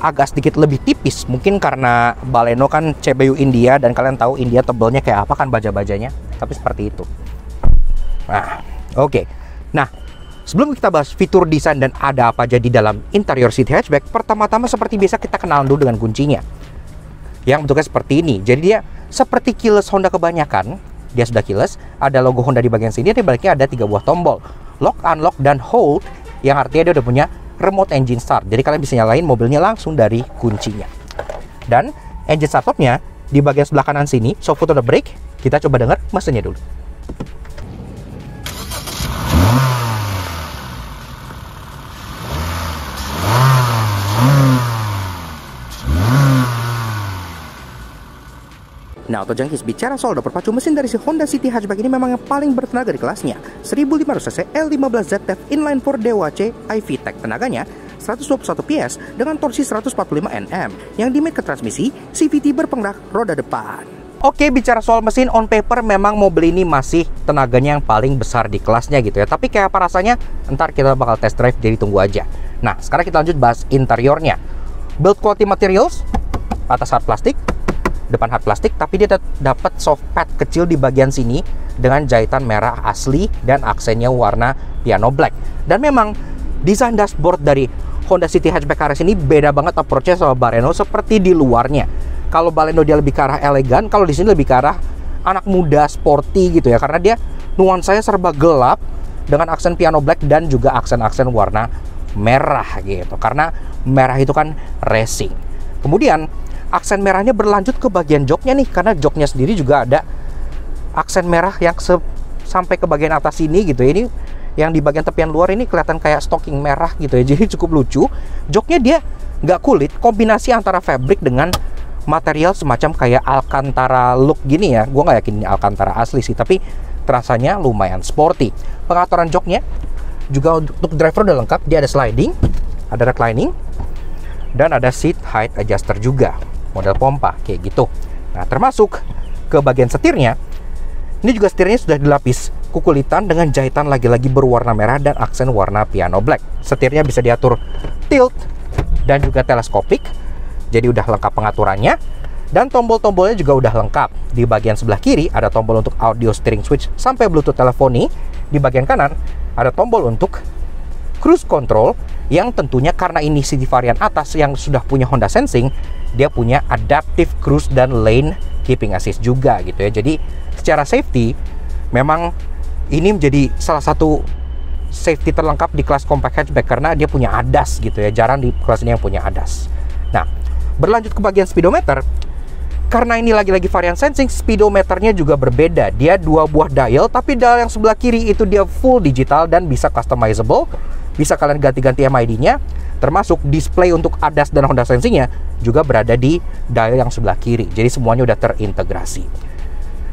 agak sedikit lebih tipis. Mungkin karena Baleno kan CBU India, dan kalian tahu India tebelnya kayak apa kan baja-bajanya. Tapi seperti itu. Nah, oke. Nah, sebelum kita bahas fitur desain dan ada apa aja di dalam interior City Hatchback, pertama-tama seperti biasa kita kenalan dulu dengan kuncinya, yang bentuknya seperti ini. Jadi dia seperti keyless Honda kebanyakan. Dia sudah keyless, ada logo Honda di bagian sini, di baliknya ada 3 buah tombol, lock, unlock, dan hold, yang artinya dia udah punya remote engine start. Jadi kalian bisa nyalain mobilnya langsung dari kuncinya. Dan engine startupnya di bagian sebelah kanan sini, so foot on the brake. Kita coba dengar mesinnya dulu. Nah, Autojunkies, bicara soal odor perpacu, mesin dari si Honda City Hatchback ini memang yang paling bertenaga di kelasnya. 1500cc L15ZF inline 4 DOHC iVTEC, tenaganya 121 PS dengan torsi 145 Nm yang dimit ke transmisi CVT berpenggerak roda depan. Oke, bicara soal mesin, on paper memang mobil ini masih tenaganya yang paling besar di kelasnya gitu ya. Tapi kayak apa rasanya, ntar kita bakal test drive, jadi tunggu aja. Nah, sekarang kita lanjut bahas interiornya. Build quality materials, atas hard plastik, depan hard plastik, tapi dia dapat soft pad kecil di bagian sini dengan jahitan merah asli dan aksennya warna piano black. Dan memang desain dashboard dari Honda City Hatchback RS ini beda banget approach-nya sama Baleno seperti di luarnya. Kalau Baleno dia lebih ke arah elegan, kalau di sini lebih ke arah anak muda sporty gitu ya, karena dia nuansanya serba gelap dengan aksen piano black dan juga aksen-aksen warna merah gitu, karena merah itu kan racing. Kemudian aksen merahnya berlanjut ke bagian joknya nih, karena joknya sendiri juga ada aksen merah yang sampai ke bagian atas sini gitu. Ini yang di bagian tepian luar ini kelihatan kayak stocking merah gitu ya, jadi cukup lucu. Joknya dia nggak kulit, kombinasi antara fabric dengan material semacam kayak Alcantara look gini ya. Gue nggak yakin ini Alcantara asli sih, tapi terasanya lumayan sporty. Pengaturan joknya juga untuk driver udah lengkap, dia ada sliding, ada reclining, dan ada seat height adjuster juga, model pompa kayak gitu. Nah, termasuk ke bagian setirnya, ini juga setirnya sudah dilapis kukulitan dengan jahitan lagi-lagi berwarna merah dan aksen warna piano black. Setirnya bisa diatur tilt dan juga teleskopik, jadi udah lengkap pengaturannya. Dan tombol-tombolnya juga udah lengkap. Di bagian sebelah kiri ada tombol untuk audio steering switch sampai Bluetooth teleponi. Di bagian kanan ada tombol untuk cruise control yang tentunya karena ini city varian atas yang sudah punya Honda Sensing, dia punya adaptive cruise dan lane keeping assist juga gitu ya. Jadi secara safety memang ini menjadi salah satu safety terlengkap di kelas compact hatchback karena dia punya ADAS gitu ya. Jarang di kelas ini yang punya ADAS. Nah, berlanjut ke bagian speedometer. Karena ini lagi-lagi varian Sensing, speedometernya juga berbeda. Dia 2 buah dial, tapi dial yang sebelah kiri itu dia full digital dan bisa customizable. Bisa kalian ganti-ganti MID-nya, termasuk display untuk ADAS dan Honda Sensing-nya juga berada di dial yang sebelah kiri. Jadi semuanya udah terintegrasi.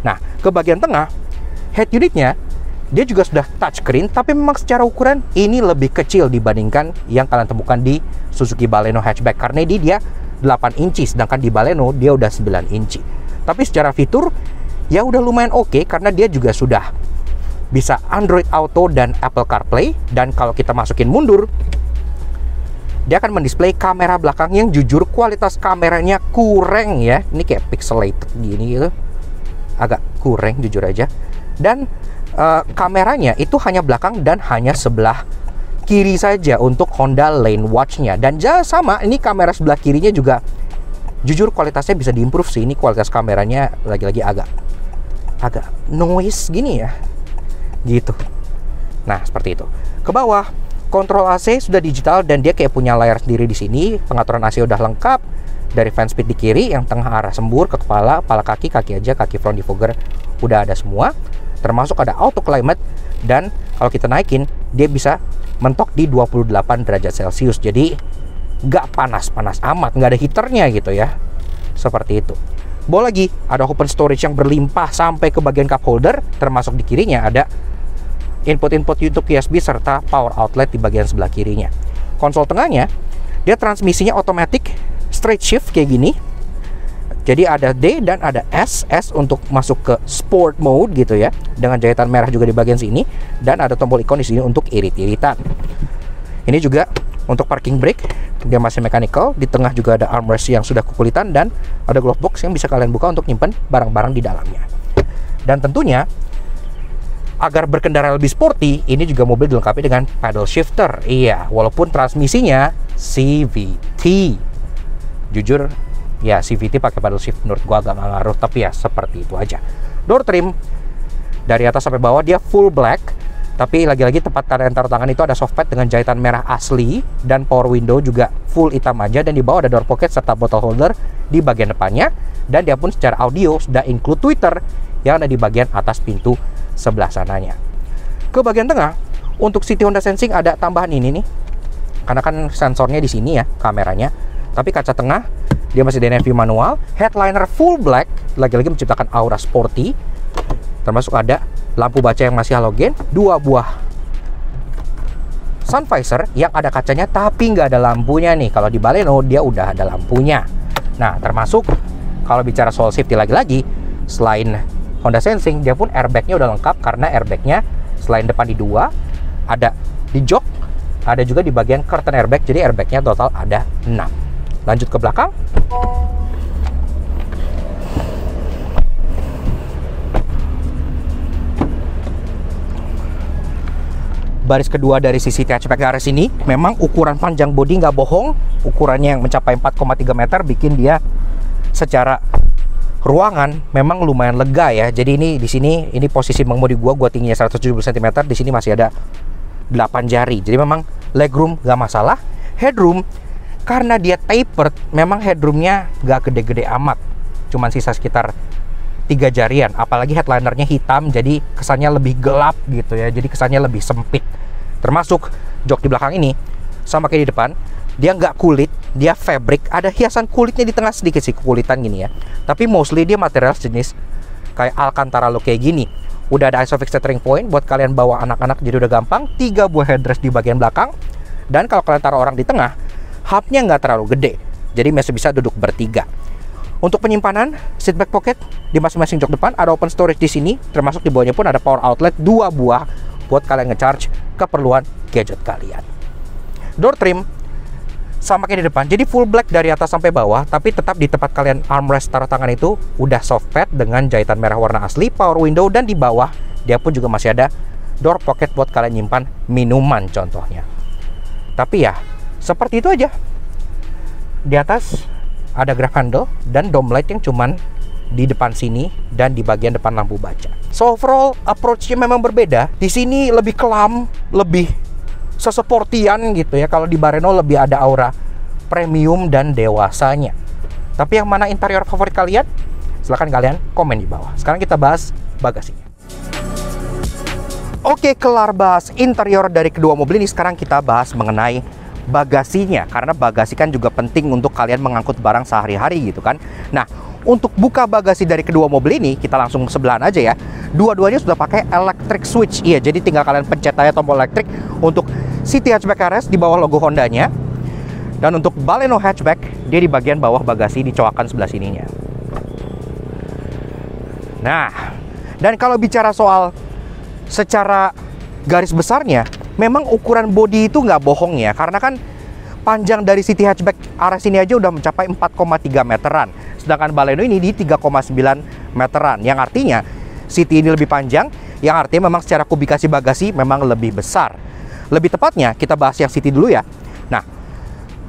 Nah, ke bagian tengah, head unitnya dia juga sudah touchscreen, tapi memang secara ukuran ini lebih kecil dibandingkan yang kalian temukan di Suzuki Baleno hatchback. Karena ini dia 8 inci, sedangkan di Baleno dia udah 9 inci. Tapi secara fitur ya udah lumayan oke, karena dia juga sudah bisa Android Auto dan Apple CarPlay. Dan kalau kita masukin mundur, dia akan mendisplay kamera belakang yang jujur kualitas kameranya kurang ya. Ini kayak pixelated gini gitu, agak kurang jujur aja. Dan kameranya itu hanya belakang dan hanya sebelah kiri saja untuk Honda Lane Watch-nya. Dan sama, ini kamera sebelah kirinya juga jujur kualitasnya bisa diimprove sih. Ini kualitas kameranya lagi-lagi agak noise gini ya gitu. Nah, seperti itu. Ke bawah, kontrol AC sudah digital dan dia kayak punya layar sendiri di sini. Pengaturan AC udah lengkap. Dari fan speed di kiri, yang tengah arah sembur ke kepala, kaki aja, kaki front defogger udah ada semua. Termasuk ada auto climate, dan kalau kita naikin dia bisa mentok di 28 derajat Celcius. Jadi nggak panas-panas amat, nggak ada heaternya gitu ya. Seperti itu. Bawa lagi, ada open storage yang berlimpah sampai ke bagian cup holder. Termasuk di kirinya ada input-input YouTube USB serta power outlet di bagian sebelah kirinya. Konsol tengahnya, dia transmisinya otomatis straight shift kayak gini. Jadi ada D dan ada S untuk masuk ke sport mode gitu ya, dengan jahitan merah juga di bagian sini. Dan ada tombol ikon di sini untuk irit-iritan. Ini juga untuk parking brake, dia masih mechanical. Di tengah juga ada armrest yang sudah kukulitan dan ada glove box yang bisa kalian buka untuk nyimpen barang-barang di dalamnya. Dan tentunya agar berkendara lebih sporty, ini juga mobil dilengkapi dengan paddle shifter. Iya, walaupun transmisinya CVT. Jujur, ya CVT pakai paddle shift menurut gua agak nggak ngaruh, tapi ya seperti itu aja. Door trim dari atas sampai bawah dia full black, tapi lagi-lagi tempat kalian taruh tangan itu ada soft pad dengan jahitan merah asli, dan power window juga full hitam aja. Dan di bawah ada door pocket serta bottle holder di bagian depannya. Dan dia pun secara audio sudah include tweeter yang ada di bagian atas pintu sebelah sananya. Ke bagian tengah, untuk City Honda Sensing ada tambahan ini nih, karena kan sensornya di sini ya kameranya. Tapi kaca tengah dia masih DNF manual, headliner full black, lagi-lagi menciptakan aura sporty. Termasuk ada lampu baca yang masih halogen, 2 buah sun visor yang ada kacanya tapi nggak ada lampunya nih. Kalau di Baleno dia udah ada lampunya. Nah, termasuk kalau bicara soal safety lagi-lagi, selain Honda Sensing, dia pun airbagnya udah lengkap, karena airbagnya selain depan di 2, ada di jok, ada juga di bagian curtain airbag. Jadi airbagnya total ada 6. Lanjut ke belakang. Baris kedua dari sisi hatchback garis ini, memang ukuran panjang bodi nggak bohong. Ukurannya yang mencapai 4,3 meter bikin dia secara ruangan memang lumayan lega ya. Jadi ini di sini ini posisi mengemudi gua tingginya 170 cm, di sini masih ada 8 jari. Jadi memang legroom nggak masalah. Headroom karena dia tapered, memang headroomnya nggak gede-gede amat, cuman sisa sekitar 3 jarian. Apalagi headlinernya hitam, jadi kesannya lebih gelap gitu ya. Jadi kesannya lebih sempit. Termasuk jok di belakang ini sama kayak di depan, dia nggak kulit, dia fabric. Ada hiasan kulitnya di tengah sedikit sih, kulitan gini ya. Tapi mostly dia material jenis kayak Alcantara lo kayak gini. Udah ada Isofix tethering point buat kalian bawa anak-anak, jadi udah gampang. 3 buah headrest di bagian belakang. Dan kalau kalian taruh orang di tengah, hubnya nggak terlalu gede, jadi masih bisa duduk bertiga. Untuk penyimpanan, seat back pocket di masing-masing jok depan, ada open storage di sini. Termasuk di bawahnya pun ada power outlet 2 buah buat kalian ngecharge keperluan gadget kalian. Door trim sama kayak di depan, jadi full black dari atas sampai bawah, tapi tetap di tempat kalian armrest taruh tangan itu udah soft pad dengan jahitan merah warna asli, power window, dan di bawah dia pun juga masih ada door pocket buat kalian nyimpan minuman contohnya. Tapi ya seperti itu aja. Di atas ada grab handle dan dome light yang cuman di depan sini dan di bagian depan lampu baca. So overall approach-nya memang berbeda. Di sini lebih kelam, lebih seseportian gitu ya. Kalau di Baleno lebih ada aura premium dan dewasanya. Tapi yang mana interior favorit kalian? Silahkan kalian komen di bawah. Sekarang kita bahas bagasinya. Oke, kelar bahas interior dari kedua mobil ini, sekarang kita bahas mengenai bagasinya. Karena bagasi kan juga penting untuk kalian mengangkut barang sehari-hari gitu kan. Nah, untuk buka bagasi dari kedua mobil ini, kita langsung sebelahan aja ya. Dua-duanya sudah pakai electric switch. Iya, jadi tinggal kalian pencet aja tombol elektrik untuk City Hatchback RS di bawah logo Hondanya. Dan untuk Baleno Hatchback, dia di bagian bawah bagasi dicoakan sebelah sininya. Nah, dan kalau bicara soal secara garis besarnya, memang ukuran bodi itu nggak bohong ya. Karena kan panjang dari City Hatchback RS ini aja udah mencapai 4,3 meteran. Sedangkan Baleno ini di 3,9 meteran. Yang artinya City ini lebih panjang, yang artinya memang secara kubikasi bagasi memang lebih besar. Lebih tepatnya kita bahas yang City dulu ya. Nah,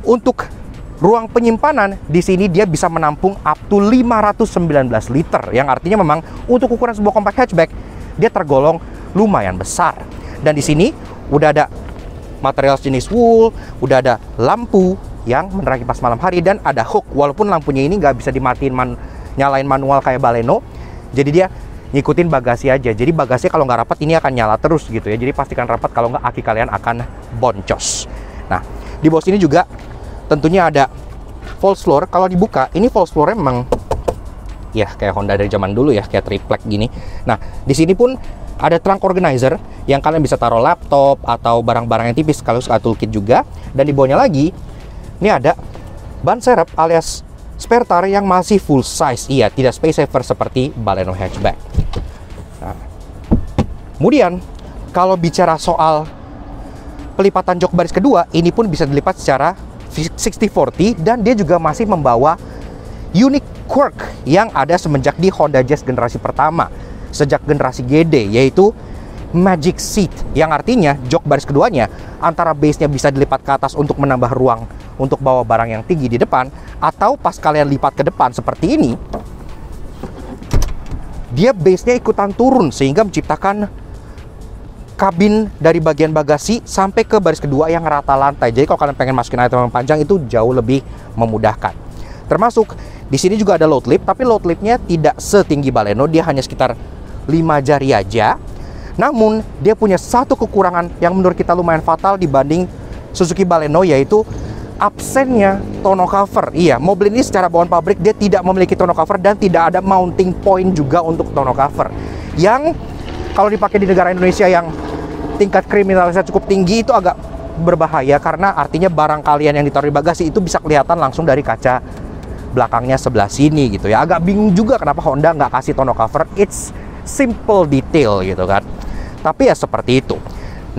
untuk ruang penyimpanan di sini dia bisa menampung up to 519 liter. Yang artinya memang untuk ukuran sebuah compact hatchback dia tergolong lumayan besar. Dan di sini udah ada material jenis wool, udah ada lampu yang menerangi pas malam hari, dan ada hook. Walaupun lampunya ini nggak bisa dimatiin nyalain manual kayak Baleno, jadi dia ngikutin bagasi aja. Jadi bagasinya kalau nggak rapat ini akan nyala terus gitu ya. Jadi pastikan rapat, kalau nggak aki kalian akan boncos. Nah, di bawah sini juga tentunya ada false floor. Kalau dibuka, ini false floornya memang ya kayak Honda dari zaman dulu ya, kayak triplek gini. Nah, di sini pun ada trunk organizer yang kalian bisa taruh laptop atau barang-barang yang tipis, kalau suka toolkit juga. Dan di bawahnya lagi, ini ada ban serep alias spare tire yang masih full size. Iya, tidak space saver seperti Baleno Hatchback. Nah, kemudian kalau bicara soal pelipatan jok baris kedua, ini pun bisa dilipat secara 60/40, dan dia juga masih membawa unique quirk yang ada semenjak di Honda Jazz generasi pertama, sejak generasi GD, yaitu Magic Seat, yang artinya jok baris keduanya antara base-nya bisa dilipat ke atas untuk menambah ruang untuk bawa barang yang tinggi di depan, atau pas kalian lipat ke depan seperti ini, dia base-nya ikutan turun sehingga menciptakan kabin dari bagian bagasi sampai ke baris kedua yang rata lantai. Jadi kalau kalian pengen masukin item yang panjang itu jauh lebih memudahkan. Termasuk di sini juga ada load lip, tapi load lipnya tidak setinggi Baleno, dia hanya sekitar 5 jari aja. Namun dia punya satu kekurangan yang menurut kita lumayan fatal dibanding Suzuki Baleno, yaitu absennya tonneau cover. Iya, mobil ini secara bawaan pabrik dia tidak memiliki tonneau cover dan tidak ada mounting point juga untuk tonneau cover. Yang kalau dipakai di negara Indonesia yang tingkat kriminalitasnya cukup tinggi itu agak berbahaya, karena artinya barang kalian yang ditaruh di bagasi itu bisa kelihatan langsung dari kaca belakangnya sebelah sini gitu ya. Agak bingung juga kenapa Honda nggak kasih tonneau cover. It's simple detail gitu kan. Tapi ya seperti itu.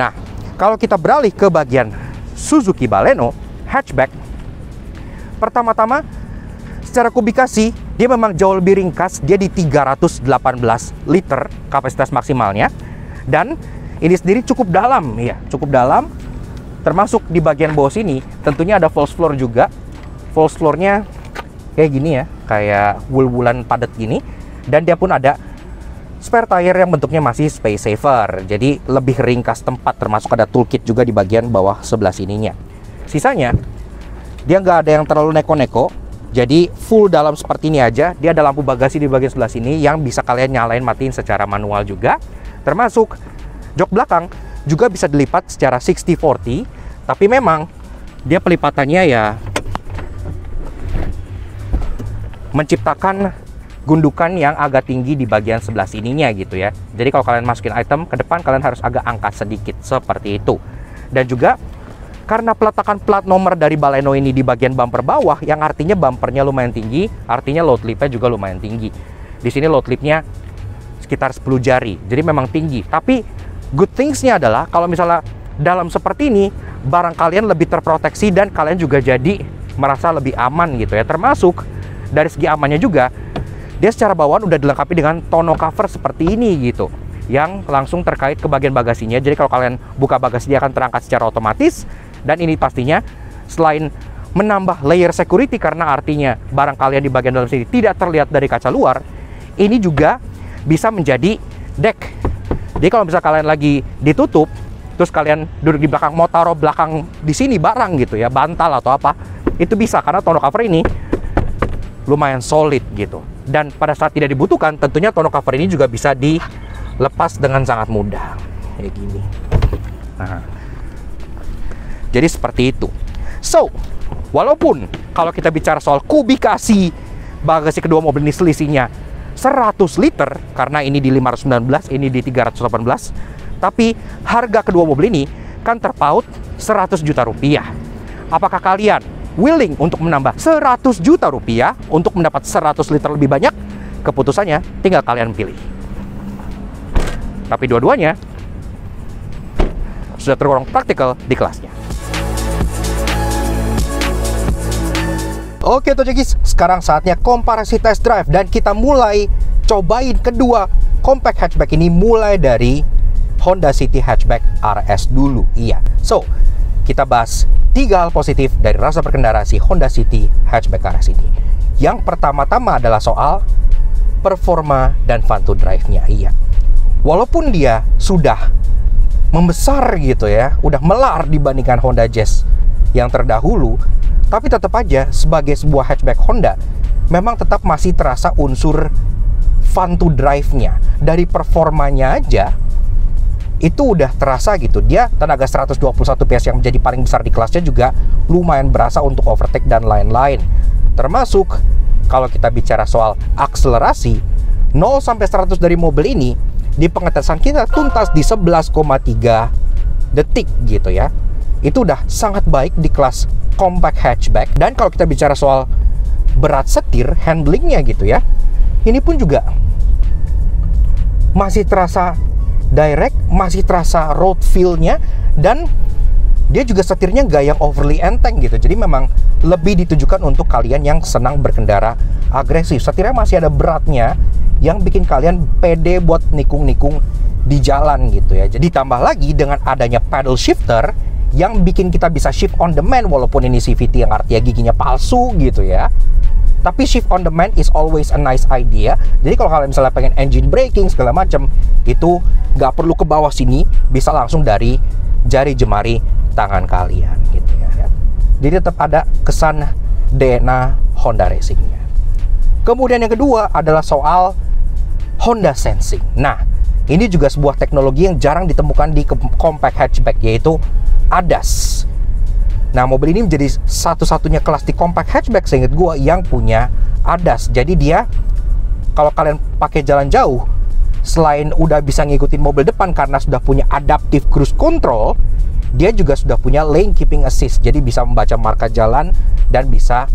Nah, kalau kita beralih ke bagian Suzuki Baleno Hatchback, pertama-tama secara kubikasi dia memang jauh lebih ringkas. Dia di 318 liter kapasitas maksimalnya, dan ini sendiri cukup dalam ya, cukup dalam. Termasuk di bagian bawah sini tentunya ada false floor juga. False floornya kayak gini ya, kayak wool-woolan padat gini, dan dia pun ada spare tire yang bentuknya masih space saver, jadi lebih ringkas tempat. Termasuk ada toolkit juga di bagian bawah sebelah sininya. Sisanya dia nggak ada yang terlalu neko-neko, jadi full dalam seperti ini aja. Dia ada lampu bagasi di bagian sebelah sini yang bisa kalian nyalain matiin secara manual juga. Termasuk jok belakang juga bisa dilipat secara 60/40, tapi memang dia pelipatannya ya menciptakan gundukan yang agak tinggi di bagian sebelah sininya gitu ya. Jadi kalau kalian masukin item ke depan, kalian harus agak angkat sedikit seperti itu. Dan juga karena peletakan plat nomor dari Baleno ini di bagian bumper bawah, yang artinya bumpernya lumayan tinggi, artinya load lipnya juga lumayan tinggi. Di sini load lipnya sekitar 10 jari, jadi memang tinggi. Tapi good things-nya adalah kalau misalnya dalam seperti ini, barang kalian lebih terproteksi dan kalian juga jadi merasa lebih aman gitu ya. Termasuk dari segi amannya juga, dia secara bawaan udah dilengkapi dengan tonneau cover seperti ini gitu, yang langsung terkait ke bagian bagasinya. Jadi kalau kalian buka bagasi, dia akan terangkat secara otomatis. Dan ini pastinya selain menambah layer security karena artinya barang kalian di bagian dalam sini tidak terlihat dari kaca luar, ini juga bisa menjadi deck. Jadi kalau misalnya kalian lagi ditutup, terus kalian duduk di belakang, mau taruh belakang di sini barang gitu ya, bantal atau apa, itu bisa karena tonneau cover ini lumayan solid gitu. Dan pada saat tidak dibutuhkan, tentunya tonneau cover ini juga bisa dilepas dengan sangat mudah kayak gini. Nah, jadi seperti itu. So, walaupun kalau kita bicara soal kubikasi bagasi kedua mobil ini selisihnya 100 liter, karena ini di 519, ini di 318, tapi harga kedua mobil ini kan terpaut 100 juta rupiah. Apakah kalian willing untuk menambah 100 juta rupiah untuk mendapat 100 liter lebih banyak? Keputusannya tinggal kalian pilih. Tapi dua-duanya sudah tergolong praktikal di kelasnya. Oke Tojekis, sekarang saatnya komparasi test drive dan kita mulai cobain kedua compact hatchback ini mulai dari Honda City Hatchback RS dulu. Iya. So, kita bahas 3 hal positif dari rasa berkendara si Honda City Hatchback RS ini. Yang pertama-tama adalah soal performa dan fun to drive-nya. Iya. Walaupun dia sudah membesar gitu ya, udah melar dibandingkan Honda Jazz yang terdahulu, tapi tetap aja sebagai sebuah hatchback Honda memang tetap masih terasa unsur fun to drive-nya. Dari performanya aja itu udah terasa gitu. Dia tenaga 121 PS yang menjadi paling besar di kelasnya juga lumayan berasa untuk overtake dan lain-lain. Termasuk kalau kita bicara soal akselerasi, 0 sampai 100 dari mobil ini di pengetesan kita tuntas di 11,3 detik gitu ya. Itu udah sangat baik di kelas compact hatchback. Dan kalau kita bicara soal berat setir, handlingnya gitu ya, ini pun juga masih terasa direct, masih terasa road feel-nya, dan dia juga setirnya nggak yang overly enteng gitu. Jadi memang lebih ditujukan untuk kalian yang senang berkendara agresif. Setirnya masih ada beratnya yang bikin kalian pede buat nikung-nikung di jalan gitu ya. Jadi tambah lagi dengan adanya paddle shifter yang bikin kita bisa shift on demand, walaupun ini CVT yang artinya giginya palsu gitu ya. Tapi shift on demand is always a nice idea. Jadi kalau kalian misalnya pengen engine braking segala macam, itu nggak perlu ke bawah sini, bisa langsung dari jari jemari tangan kalian gitu ya. Jadi tetap ada kesan DNA Honda Racing-nya. Kemudian yang kedua adalah soal Honda Sensing. Nah, ini juga sebuah teknologi yang jarang ditemukan di compact hatchback, yaitu ADAS. Nah, mobil ini menjadi satu-satunya kelas di compact hatchback seingat gua yang punya ADAS. Jadi dia kalau kalian pakai jalan jauh, selain udah bisa ngikutin mobil depan karena sudah punya adaptive cruise control, dia juga sudah punya lane keeping assist. Jadi bisa membaca marka jalan dan bisa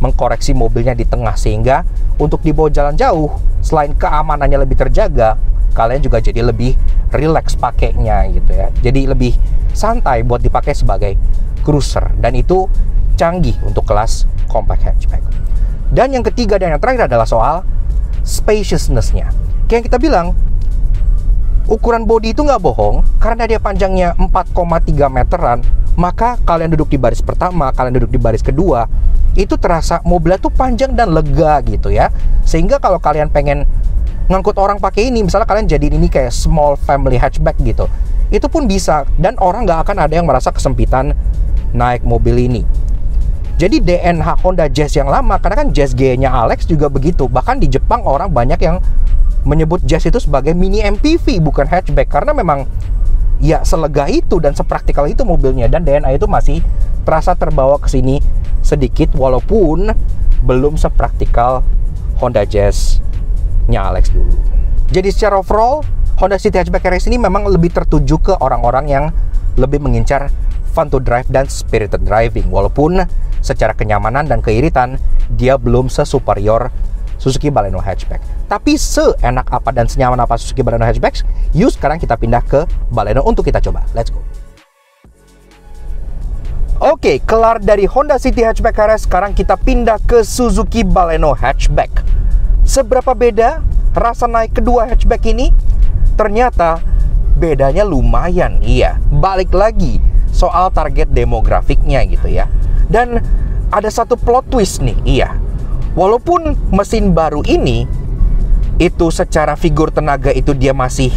mengkoreksi mobilnya di tengah, sehingga untuk dibawa jalan jauh, selain keamanannya lebih terjaga, kalian juga jadi lebih relax pakainya gitu ya. Jadi lebih santai buat dipakai sebagai cruiser, dan itu canggih untuk kelas compact hatchback. Dan yang ketiga dan yang terakhir adalah soal spaciousness-nya. Kayak yang kita bilang, ukuran bodi itu nggak bohong, karena dia panjangnya 4,3 meteran, maka kalian duduk di baris pertama, kalian duduk di baris kedua, itu terasa mobilnya tuh panjang dan lega gitu ya. Sehingga kalau kalian pengen ngangkut orang pakai ini, misalnya kalian jadiin ini kayak small family hatchback gitu, itu pun bisa, dan orang nggak akan ada yang merasa kesempitan naik mobil ini. Jadi DNH Honda Jazz yang lama, karena kan Jazz G-nya Alex juga begitu. Bahkan di Jepang orang banyak yang menyebut Jazz itu sebagai mini MPV, bukan hatchback, karena memang ya selega itu dan sepraktikal itu mobilnya, dan DNA itu masih terasa terbawa ke sini sedikit, walaupun belum sepraktikal Honda Jazz-nya Alex dulu. Jadi secara overall, Honda City Hatchback RS ini memang lebih tertuju ke orang-orang yang lebih mengincar fun to drive dan spirited driving, walaupun secara kenyamanan dan keiritan dia belum sesuperior Suzuki Baleno Hatchback. Tapi seenak apa dan senyaman apa Suzuki Baleno Hatchback, yuk sekarang kita pindah ke Baleno untuk kita coba. Let's go. Oke, kelar dari Honda City Hatchback RS, sekarang kita pindah ke Suzuki Baleno Hatchback. Seberapa beda rasa naik kedua hatchback ini? Ternyata bedanya lumayan. Iya, balik lagi, soal target demografiknya gitu ya. Dan ada satu plot twist nih, iya. Walaupun mesin baru ini itu secara figur tenaga itu dia masih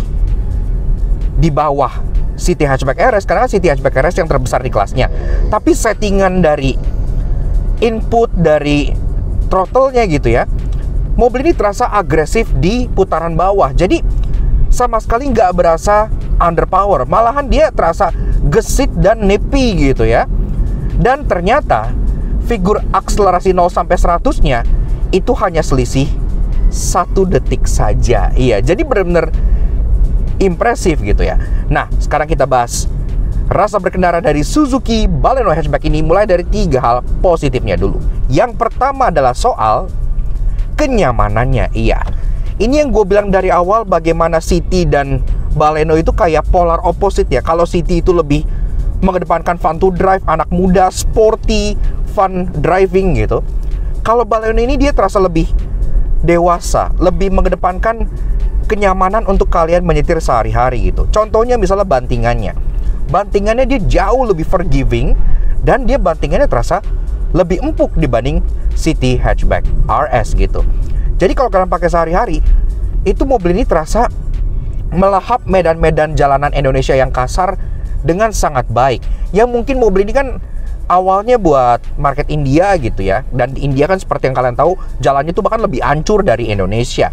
di bawah City Hatchback RS, karena City Hatchback RS yang terbesar di kelasnya. Tapi settingan dari input dari throttle-nya gitu ya, mobil ini terasa agresif di putaran bawah. Jadi sama sekali nggak berasa underpower, malahan dia terasa gesit dan nippy gitu ya. Dan ternyata figur akselerasi 0 sampai 100-nya itu hanya selisih 1 detik saja. Iya, jadi benar-benar impresif gitu ya. Nah, sekarang kita bahas rasa berkendara dari Suzuki Baleno Hatchback ini, mulai dari 3 hal positifnya dulu. Yang pertama adalah soal kenyamanannya. Iya, ini yang gue bilang dari awal, bagaimana City dan Baleno itu kayak polar opposite ya. Kalau City itu lebih mengedepankan fun to drive, anak muda, sporty, fun driving gitu. Kalau Baleno ini dia terasa lebih dewasa, lebih mengedepankan kenyamanan untuk kalian menyetir sehari-hari gitu. Contohnya misalnya bantingannya. Bantingannya dia jauh lebih forgiving, dan dia bantingannya terasa lebih empuk dibanding City Hatchback RS gitu. Jadi kalau kalian pakai sehari-hari, itu mobil ini terasa melahap medan-medan jalanan Indonesia yang kasar dengan sangat baik. Ya mungkin mobil ini kan awalnya buat market India gitu ya. Dan di India kan seperti yang kalian tahu, jalannya tuh bahkan lebih hancur dari Indonesia.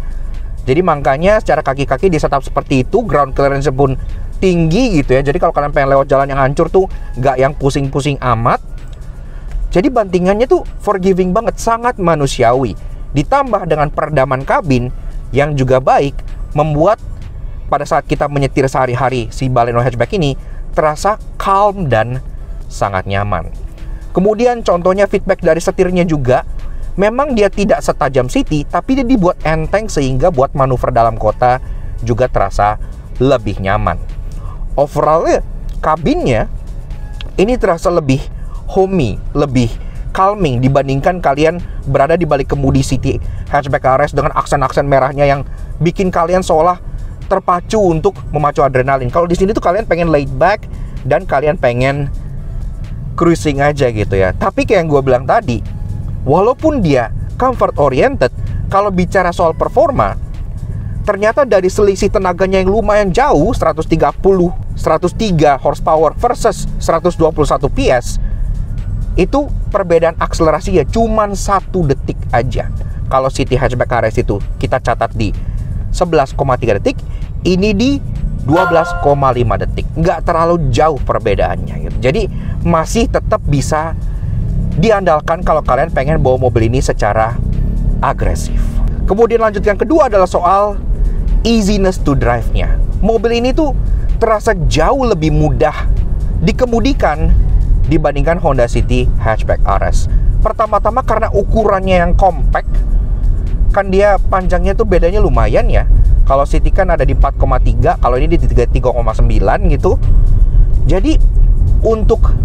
Jadi makanya secara kaki-kaki di setup seperti itu, ground clearance pun tinggi gitu ya. Jadi kalau kalian pengen lewat jalan yang hancur tuh nggak yang pusing-pusing amat. Jadi bantingannya tuh forgiving banget, sangat manusiawi. Ditambah dengan peredaman kabin yang juga baik, membuat pada saat kita menyetir sehari-hari si Baleno Hatchback ini terasa calm dan sangat nyaman. Kemudian contohnya feedback dari setirnya juga, memang dia tidak setajam City, tapi dia dibuat enteng sehingga buat manuver dalam kota juga terasa lebih nyaman. Overall kabinnya ini terasa lebih homey, lebih calming dibandingkan kalian berada di balik kemudi City Hatchback RS dengan aksen-aksen merahnya yang bikin kalian seolah terpacu untuk memacu adrenalin. Kalau di sini tuh kalian pengen laid back dan kalian pengen cruising aja gitu ya. Tapi kayak yang gue bilang tadi, walaupun dia comfort oriented, kalau bicara soal performa, ternyata dari selisih tenaganya yang lumayan jauh, 103 horsepower versus 121 PS, itu perbedaan akselerasi ya cuman 1 detik aja. Kalau City Hatchback RS itu kita catat di 11,3 detik, ini di 12,5 detik. Nggak terlalu jauh perbedaannya gitu. Jadi masih tetap bisa diandalkan kalau kalian pengen bawa mobil ini secara agresif. Kemudian lanjut yang kedua adalah soal easiness to drive-nya. Mobil ini tuh terasa jauh lebih mudah dikemudikan dibandingkan Honda City Hatchback RS. Pertama-tama karena ukurannya yang compact, kan dia panjangnya tuh bedanya lumayan ya. Kalau City kan ada di 4,3, kalau ini di 3,9 gitu. Jadi untuk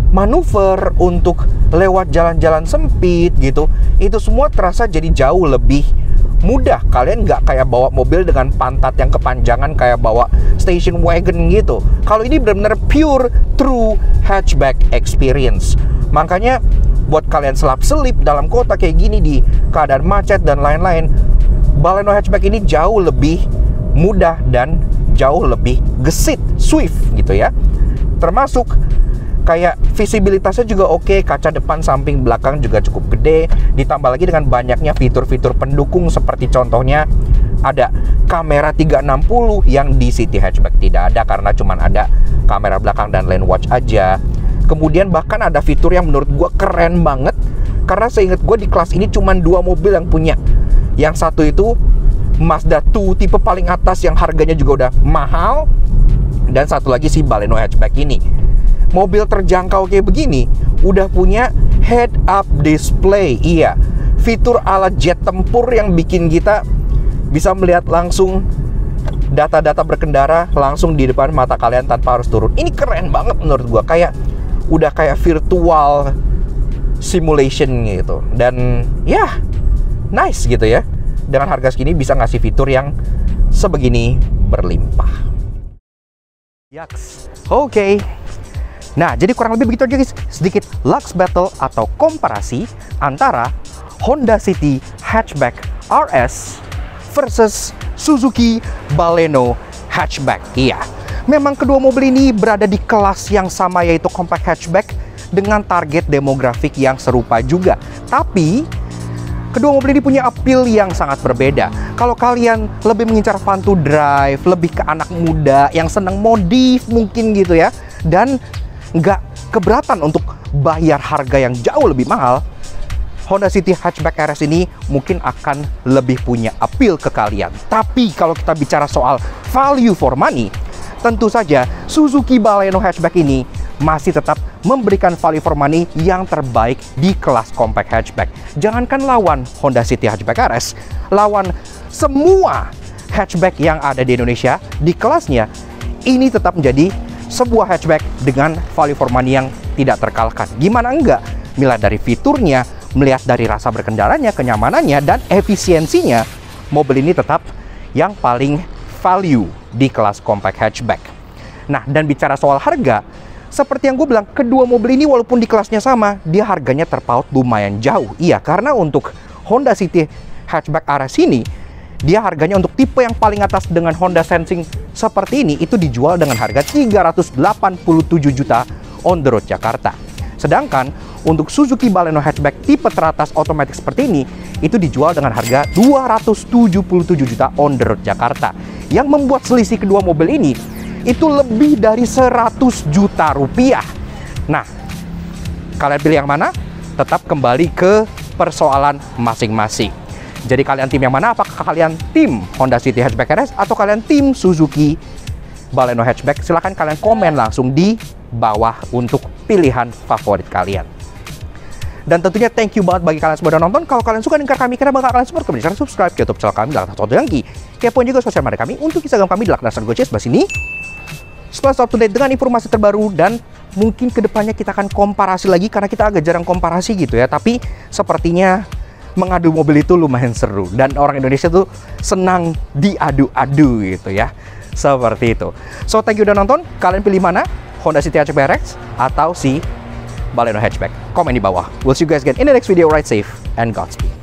manuver, untuk lewat jalan-jalan sempit gitu, itu semua terasa jadi jauh lebih mudah. Kalian nggak kayak bawa mobil dengan pantat yang kepanjangan kayak bawa station wagon gitu. Kalau ini benar-benar pure true hatchback experience. Makanya buat kalian selap-selip dalam kota kayak gini di keadaan macet dan lain-lain, Baleno Hatchback ini jauh lebih mudah dan jauh lebih gesit, swift gitu ya. Termasuk kayak visibilitasnya juga oke, kaca depan, samping, belakang juga cukup gede. Ditambah lagi dengan banyaknya fitur-fitur pendukung seperti contohnya ada kamera 360 yang di City Hatchback tidak ada karena cuma ada kamera belakang dan lane watch aja. Kemudian bahkan ada fitur yang menurut gue keren banget, karena seingat gue di kelas ini cuma 2 mobil yang punya. Yang satu itu Mazda 2 tipe paling atas yang harganya juga udah mahal, dan satu lagi si Baleno Hatchback ini. Mobil terjangkau kayak begini udah punya head up display. Iya, fitur ala jet tempur yang bikin kita bisa melihat langsung data-data berkendara langsung di depan mata kalian tanpa harus turun. Ini keren banget menurut gua, kayak udah kayak virtual simulation gitu. Dan ya nice gitu ya. Dengan harga segini bisa ngasih fitur yang sebegini berlimpah. Yaks. Oke. Nah, jadi kurang lebih begitu aja guys, sedikit lux battle atau komparasi antara Honda City Hatchback RS versus Suzuki Baleno Hatchback. Iya, memang kedua mobil ini berada di kelas yang sama, yaitu compact hatchback dengan target demografik yang serupa juga. Tapi kedua mobil ini punya appeal yang sangat berbeda. Kalau kalian lebih mengincar fun to drive, lebih ke anak muda yang seneng modif mungkin gitu ya, dan nggak keberatan untuk bayar harga yang jauh lebih mahal, Honda City Hatchback RS ini mungkin akan lebih punya appeal ke kalian. Tapi kalau kita bicara soal value for money, tentu saja Suzuki Baleno Hatchback ini masih tetap memberikan value for money yang terbaik di kelas compact hatchback. Jangankan lawan Honda City Hatchback RS, lawan semua hatchback yang ada di Indonesia di kelasnya, ini tetap menjadi sebuah hatchback dengan value for money yang tidak terkalahkan. Gimana enggak? Melihat dari fiturnya, melihat dari rasa berkendaranya, kenyamanannya, dan efisiensinya, mobil ini tetap yang paling value di kelas compact hatchback. Nah, dan bicara soal harga, seperti yang gue bilang, kedua mobil ini walaupun di kelasnya sama, dia harganya terpaut lumayan jauh. Iya, karena untuk Honda City Hatchback RS ini, dia harganya untuk tipe yang paling atas dengan Honda Sensing seperti ini, itu dijual dengan harga 387 juta on the road Jakarta. Sedangkan untuk Suzuki Baleno Hatchback tipe teratas otomatis seperti ini, itu dijual dengan harga 277 juta on the road Jakarta. Yang membuat selisih kedua mobil ini itu lebih dari 100 juta rupiah. Nah, kalian pilih yang mana? Tetap kembali ke persoalan masing-masing. Jadi kalian tim yang mana? Apakah kalian tim Honda City Hatchback RS atau kalian tim Suzuki Baleno Hatchback? Silahkan kalian komen langsung di bawah untuk pilihan favorit kalian. Dan tentunya thank you banget bagi kalian semua udah nonton. Kalau kalian suka dengan kami, kira bakal kalian support kami, cara subscribe ke YouTube channel kami, like satu lagi. Kepoin juga sosial media kami untuk Instagram kami di @nasargoce sebelah sini. Setelah up to date dengan informasi terbaru, dan mungkin kedepannya kita akan komparasi lagi karena kita agak jarang komparasi gitu ya. Tapi sepertinya mengadu mobil itu lumayan seru dan orang Indonesia tuh senang diadu-adu gitu ya. Seperti itu. So thank you udah nonton. Kalian pilih mana? Honda City Hatchback RS atau si Baleno Hatchback? Komen di bawah. We'll see you guys again in the next video. Ride safe and Godspeed.